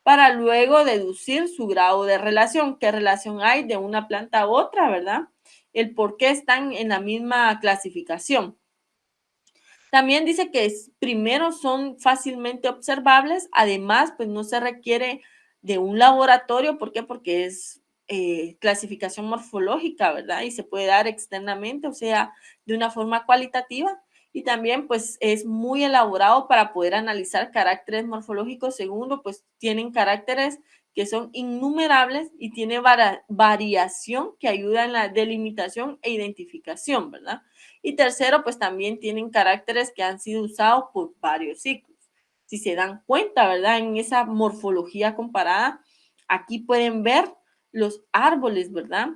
para luego deducir su grado de relación, qué relación hay de una planta a otra, ¿verdad? El por qué están en la misma clasificación. También dice que primero son fácilmente observables, además pues no se requiere de un laboratorio, ¿por qué? Porque es clasificación morfológica, ¿verdad? Y se puede dar externamente, o sea, de una forma cualitativa, y también pues es muy elaborado para poder analizar caracteres morfológicos. Segundo, pues tienen caracteres que son innumerables y tiene variación que ayuda en la delimitación e identificación, ¿verdad? Y tercero, pues también tienen caracteres que han sido usados por varios ciclos. Si se dan cuenta, ¿verdad? En esa morfología comparada, aquí pueden ver los árboles, ¿verdad?,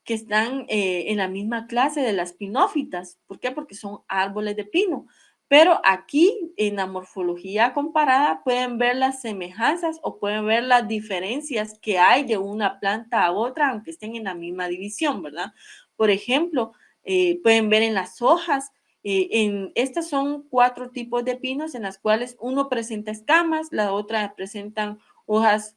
que están en la misma clase de las pinófitas. ¿Por qué? Porque son árboles de pino. Pero aquí en la morfología comparada pueden ver las semejanzas o pueden ver las diferencias que hay de una planta a otra, aunque estén en la misma división, ¿verdad? Por ejemplo, pueden ver en las hojas, estas son 4 tipos de pinos en las cuales uno presenta escamas, la otra presentan hojas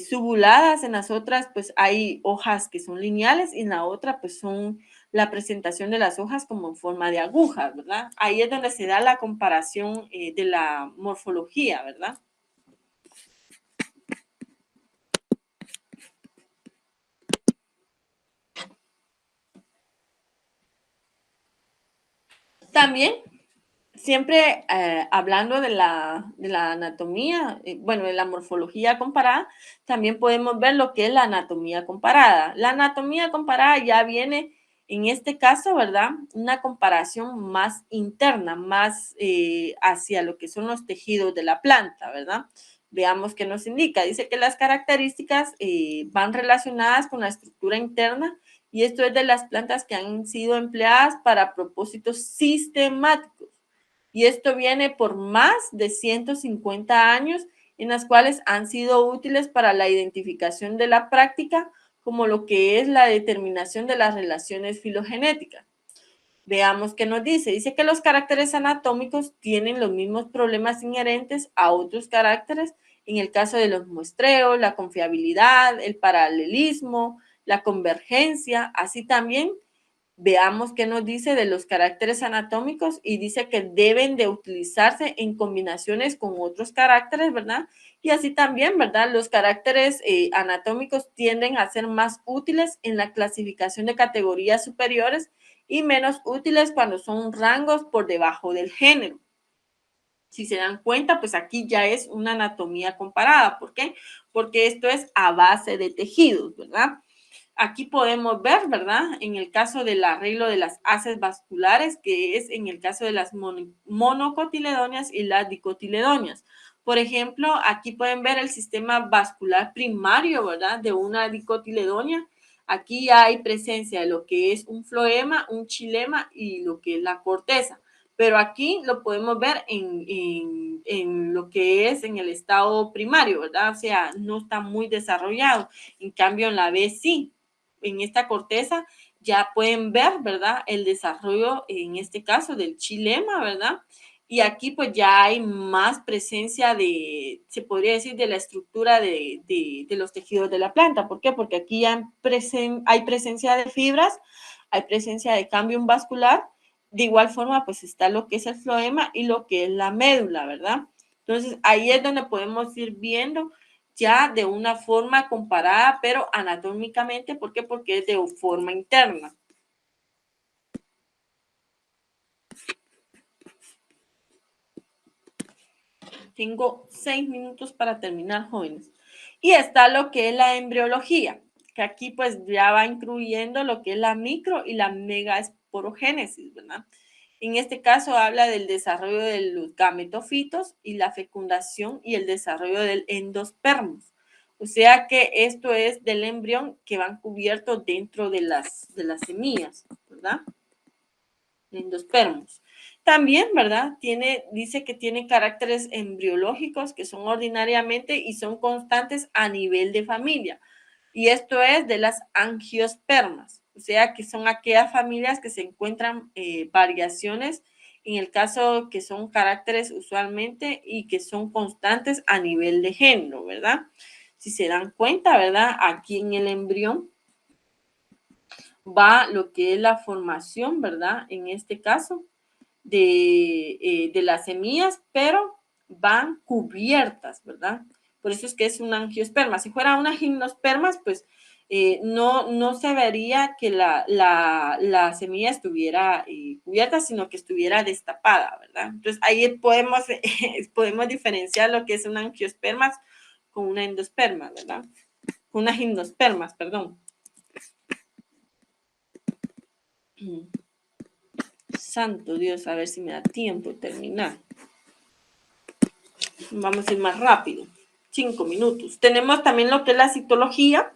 subuladas, en las otras pues hay hojas que son lineales y en la otra pues son la presentación de las hojas como en forma de agujas, ¿verdad? Ahí es donde se da la comparación de la morfología, ¿verdad? También siempre hablando de la anatomía, bueno, de la morfología comparada, también podemos ver lo que es la anatomía comparada. La anatomía comparada ya viene, en este caso, ¿verdad?, una comparación más interna, más hacia lo que son los tejidos de la planta, ¿verdad? Veamos qué nos indica. Dice que las características van relacionadas con la estructura interna, y esto es de las plantas que han sido empleadas para propósitos sistemáticos. Y esto viene por más de 150 años en las cuales han sido útiles para la identificación de la práctica, como lo que es la determinación de las relaciones filogenéticas. Veamos qué nos dice. Dice que los caracteres anatómicos tienen los mismos problemas inherentes a otros caracteres en el caso de los muestreos, la confiabilidad, el paralelismo, la convergencia, así también. Veamos qué nos dice de los caracteres anatómicos, y dice que deben de utilizarse en combinaciones con otros caracteres, ¿verdad? Y así también, ¿verdad? Los caracteres anatómicos tienden a ser más útiles en la clasificación de categorías superiores y menos útiles cuando son rangos por debajo del género. Si se dan cuenta, pues aquí ya es una anatomía comparada. ¿Por qué? Porque esto es a base de tejidos, ¿verdad? Aquí podemos ver, ¿verdad?, en el caso del arreglo de las haces vasculares, que es en el caso de las monocotiledonias y las dicotiledonias. Por ejemplo, aquí pueden ver el sistema vascular primario, ¿verdad? De una dicotiledonia. Aquí hay presencia de lo que es un floema, un xilema y lo que es la corteza. Pero aquí lo podemos ver en lo que es en el estado primario, ¿verdad? O sea, no está muy desarrollado. En cambio, en la B sí. En esta corteza ya pueden ver, ¿verdad? El desarrollo, en este caso, del xilema, ¿verdad? Y aquí pues ya hay más presencia de, se podría decir, de la estructura de los tejidos de la planta. ¿Por qué? Porque aquí ya hay presencia de fibras, hay presencia de cambio vascular. De igual forma, pues está lo que es el floema y lo que es la médula, ¿verdad? Entonces, ahí es donde podemos ir viendo ya de una forma comparada, pero anatómicamente. ¿Por qué? Porque es de forma interna. Tengo 6 minutos para terminar, jóvenes. Y está lo que es la embriología, que aquí pues ya va incluyendo lo que es la micro y la megasporogénesis, ¿verdad? En este caso habla del desarrollo de los gametofitos y la fecundación y el desarrollo del endospermos. O sea que esto es del embrión que van cubiertos dentro de las semillas, ¿verdad? Endospermos. También, ¿verdad? Dice que tiene caracteres embriológicos que son ordinariamente y son constantes a nivel de familia. Y esto es de las angiospermas, o sea, que son aquellas familias que se encuentran variaciones en el caso que son caracteres usualmente y que son constantes a nivel de género, ¿verdad? Si se dan cuenta, ¿verdad? Aquí en el embrión va lo que es la formación, ¿verdad? En este caso, de las semillas, pero van cubiertas, ¿verdad? Por eso es que es una angiosperma. Si fuera una gimnosperma, pues no se vería que la semilla estuviera cubierta, sino que estuviera destapada, ¿verdad? Entonces ahí podemos diferenciar lo que es una angiosperma con una endosperma, ¿verdad? Con una gimnosperma, perdón. Santo Dios, a ver si me da tiempo de terminar. Vamos a ir más rápido. 5 minutos. Tenemos también lo que es la citología.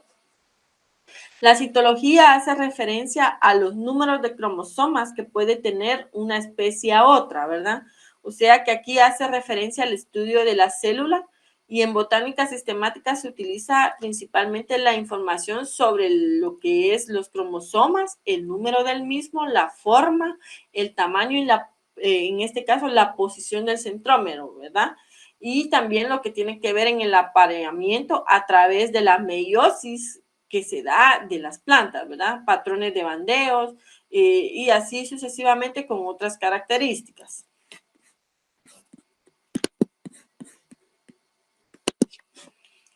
La citología hace referencia a los números de cromosomas que puede tener una especie a otra, ¿verdad? O sea que aquí hace referencia al estudio de la célula y en botánica sistemática se utiliza principalmente la información sobre lo que es los cromosomas, el número del mismo, la forma, el tamaño y en este caso la posición del centrómero, ¿verdad? Y también lo que tiene que ver en el apareamiento a través de la meiosis que se da de las plantas, ¿verdad? Patrones de bandeos y así sucesivamente con otras características.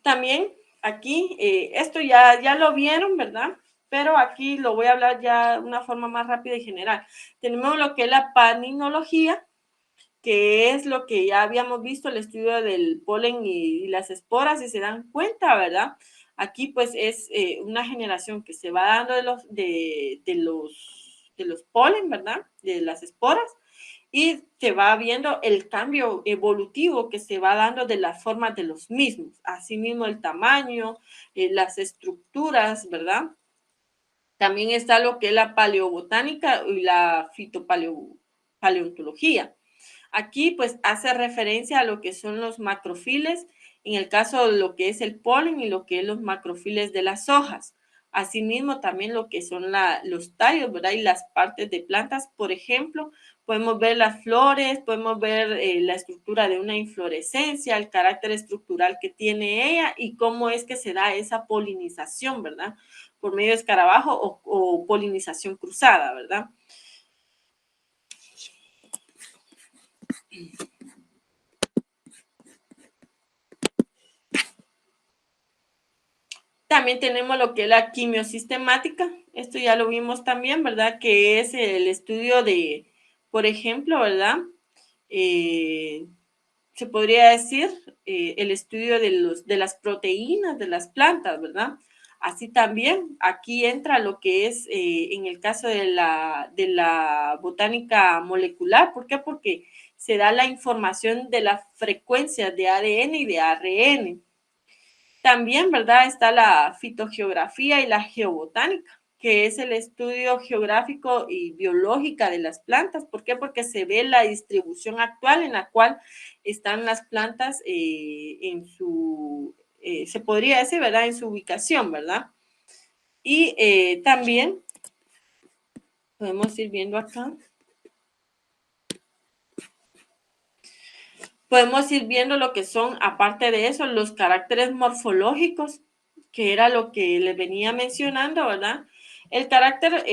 También aquí, esto ya lo vieron, ¿verdad? Pero aquí lo voy a hablar ya de una forma más rápida y general. Tenemos lo que es la paninología, que es lo que ya habíamos visto, el estudio del polen y las esporas, y se dan cuenta, ¿verdad? Aquí pues es una generación que se va dando de los polen, ¿verdad? De las esporas, y se va viendo el cambio evolutivo que se va dando de las formas de los mismos, asimismo el tamaño, las estructuras, ¿verdad? También está lo que es la paleobotánica y la fitopaleontología. Aquí pues hace referencia a lo que son los macrofiles, en el caso de lo que es el polen y lo que es los macrofiles de las hojas. Asimismo también lo que son los tallos, ¿verdad? Y las partes de plantas, por ejemplo, podemos ver las flores, podemos ver la estructura de una inflorescencia, el carácter estructural que tiene ella y cómo es que se da esa polinización, ¿verdad? Por medio de escarabajo o polinización cruzada, ¿verdad? También tenemos lo que es la quimiosistemática. Esto ya lo vimos también, ¿verdad? Que es el estudio de, por ejemplo, ¿verdad? Se podría decir el estudio de las proteínas de las plantas, ¿verdad? Así también aquí entra lo que es en el caso de la botánica molecular. ¿Por qué? Porque se da la información de las frecuencias de ADN y de ARN. También, ¿verdad? Está la fitogeografía y la geobotánica, que es el estudio geográfico y biológica de las plantas. ¿Por qué? Porque se ve la distribución actual en la cual están las plantas en su, se podría decir, ¿verdad? En su ubicación, ¿verdad? Y también podemos ir viendo acá. Podemos ir viendo lo que son, aparte de eso, los caracteres morfológicos, que era lo que les venía mencionando, ¿verdad? El carácter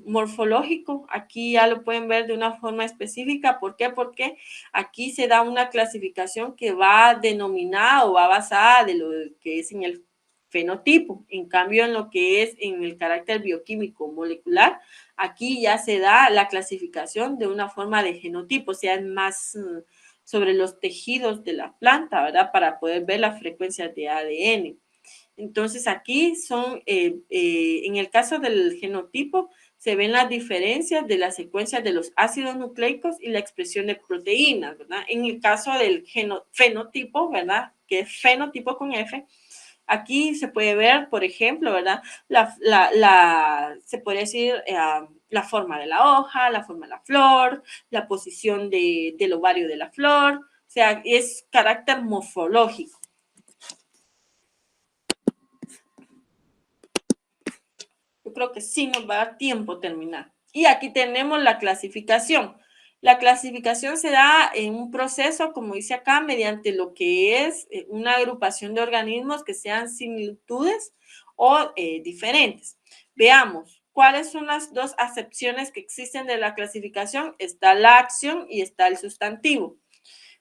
morfológico, aquí ya lo pueden ver de una forma específica. ¿Por qué? Porque aquí se da una clasificación que va denominada o va basada de lo que es en el fenotipo. En cambio, en lo que es en el carácter bioquímico molecular, aquí ya se da la clasificación de una forma de genotipo, o sea, es más sobre los tejidos de la planta, ¿verdad? Para poder ver las frecuencias de ADN. Entonces aquí son, en el caso del genotipo, se ven las diferencias de las secuencias de los ácidos nucleicos y la expresión de proteínas, ¿verdad? En el caso del fenotipo, ¿verdad? Que es fenotipo con F, aquí se puede ver, por ejemplo, ¿verdad? Se puede decir la forma de la hoja, la forma de la flor, la posición del ovario de la flor, o sea, es carácter morfológico. Yo creo que sí nos va a dar tiempo terminar. Y aquí tenemos la clasificación. La clasificación se da en un proceso, como dice acá, mediante lo que es una agrupación de organismos que sean similitudes o diferentes. Veamos, ¿cuáles son las dos acepciones que existen de la clasificación? Está la acción y está el sustantivo.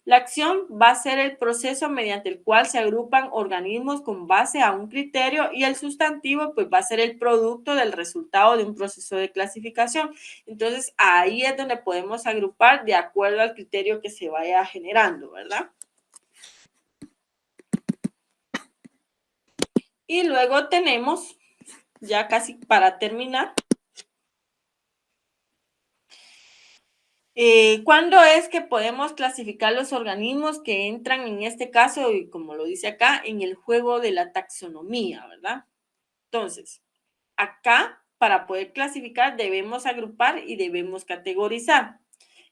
La acción va a ser el proceso mediante el cual se agrupan organismos con base a un criterio, y el sustantivo pues va a ser el producto del resultado de un proceso de clasificación. Entonces ahí es donde podemos agrupar de acuerdo al criterio que se vaya generando, ¿verdad? Y luego tenemos, ya casi para terminar, ¿cuándo es que podemos clasificar los organismos que entran en este caso, y como lo dice acá, en el juego de la taxonomía, ¿verdad? Entonces, acá, para poder clasificar, debemos agrupar y debemos categorizar.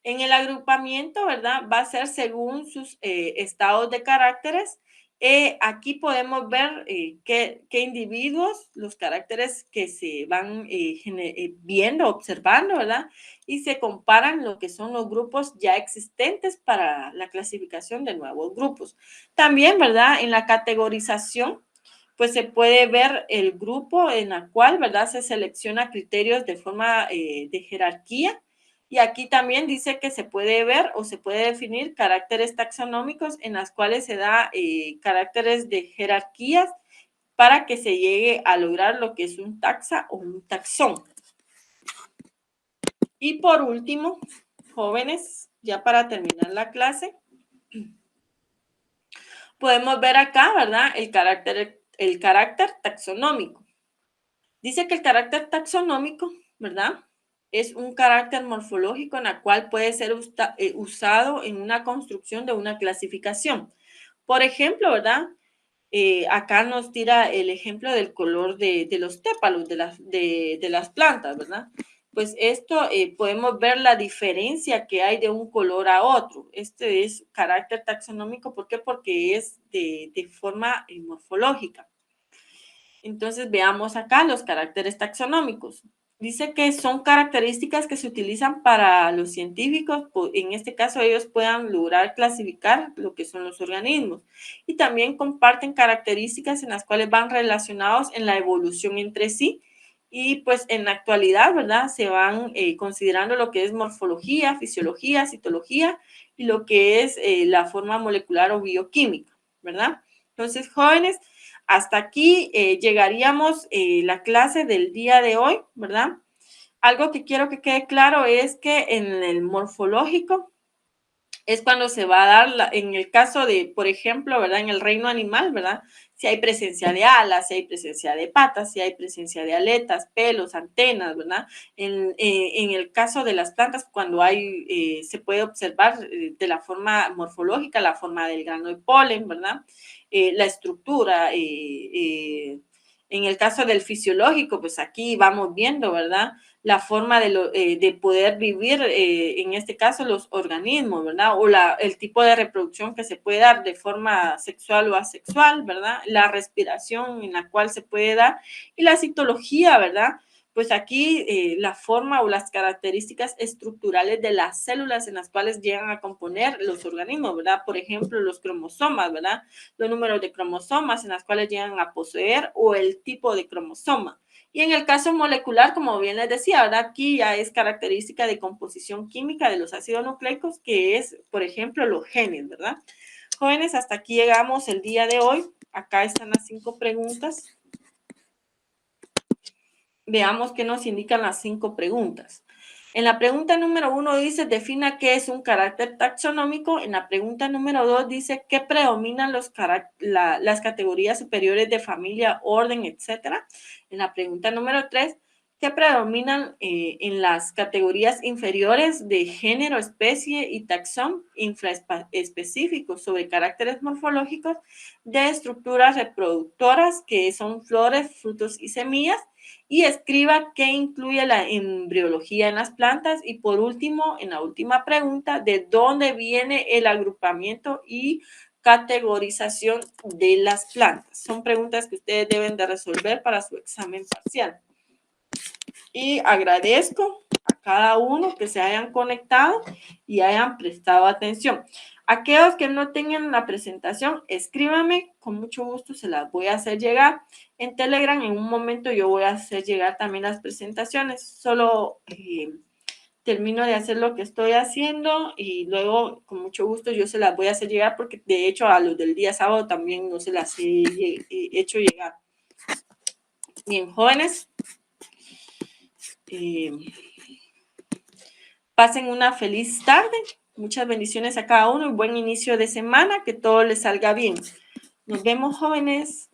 En el agrupamiento, ¿verdad? Va a ser según sus estados de caracteres. Aquí podemos ver qué individuos, los caracteres que se van viendo, observando, ¿verdad? Y se comparan lo que son los grupos ya existentes para la clasificación de nuevos grupos. También, ¿verdad? En la categorización, pues se puede ver el grupo en el cual, ¿verdad? Se selecciona criterios de forma de jerarquía. Y aquí también dice que se puede ver o se puede definir caracteres taxonómicos en las cuales se da caracteres de jerarquías para que se llegue a lograr lo que es un taxa o un taxón. Y por último, jóvenes, ya para terminar la clase, podemos ver acá, ¿verdad? El carácter taxonómico. Dice que el carácter taxonómico, ¿verdad? Es un carácter morfológico en el cual puede ser usado en una construcción de una clasificación. Por ejemplo, ¿verdad? Acá nos tira el ejemplo del color de los tépalos de las plantas, ¿verdad? Pues esto podemos ver la diferencia que hay de un color a otro. Este es carácter taxonómico. ¿Por qué? Porque es de forma morfológica. Entonces veamos acá los caracteres taxonómicos. Dice que son características que se utilizan para los científicos, en este caso ellos puedan lograr clasificar lo que son los organismos, y también comparten características en las cuales van relacionados en la evolución entre sí, y pues en la actualidad, ¿verdad? Se van considerando lo que es morfología, fisiología, citología y lo que es la forma molecular o bioquímica, ¿verdad? Entonces, jóvenes, hasta aquí llegaríamos la clase del día de hoy, ¿verdad? Algo que quiero que quede claro es que en el morfológico es cuando se va a dar, en el caso de, por ejemplo, ¿verdad? En el reino animal, ¿verdad? Si hay presencia de alas, si hay presencia de patas, si hay presencia de aletas, pelos, antenas, ¿verdad? En el caso de las plantas, cuando hay, se puede observar de la forma morfológica, la forma del grano de polen, ¿verdad? La estructura, en el caso del fisiológico, pues aquí vamos viendo, ¿verdad? La forma de poder vivir, en este caso, los organismos, ¿verdad? O el tipo de reproducción que se puede dar de forma sexual o asexual, ¿verdad? La respiración en la cual se puede dar y la citología, ¿verdad? Pues aquí la forma o las características estructurales de las células en las cuales llegan a componer los organismos, ¿verdad? Por ejemplo, los cromosomas, ¿verdad? Los números de cromosomas en las cuales llegan a poseer o el tipo de cromosoma. Y en el caso molecular, como bien les decía, ¿verdad? Aquí ya es característica de composición química de los ácidos nucleicos, que es, por ejemplo, los genes, ¿verdad? Jóvenes, hasta aquí llegamos el día de hoy. Acá están las 5 preguntas. Veamos qué nos indican las 5 preguntas. En la pregunta número 1 dice, defina qué es un carácter taxonómico. En la pregunta número 2 dice, ¿qué predominan las categorías superiores de familia, orden, etcétera? En la pregunta número 3, ¿qué predominan en las categorías inferiores de género, especie y taxón infraespecíficos sobre caracteres morfológicos de estructuras reproductoras que son flores, frutos y semillas? Y escriba qué incluye la embriología en las plantas. Y por último, en la última pregunta, ¿de dónde viene el agrupamiento y categorización de las plantas? Son preguntas que ustedes deben de resolver para su examen parcial. Y agradezco a cada uno que se hayan conectado y hayan prestado atención. Aquellos que no tengan la presentación, escríbanme, con mucho gusto se las voy a hacer llegar. En Telegram en un momento yo voy a hacer llegar también las presentaciones. Solo termino de hacer lo que estoy haciendo y luego con mucho gusto yo se las voy a hacer llegar porque de hecho a los del día sábado también no se las he hecho llegar. Bien, jóvenes. Pasen una feliz tarde. Muchas bendiciones a cada uno y buen inicio de semana. Que todo les salga bien. Nos vemos, jóvenes.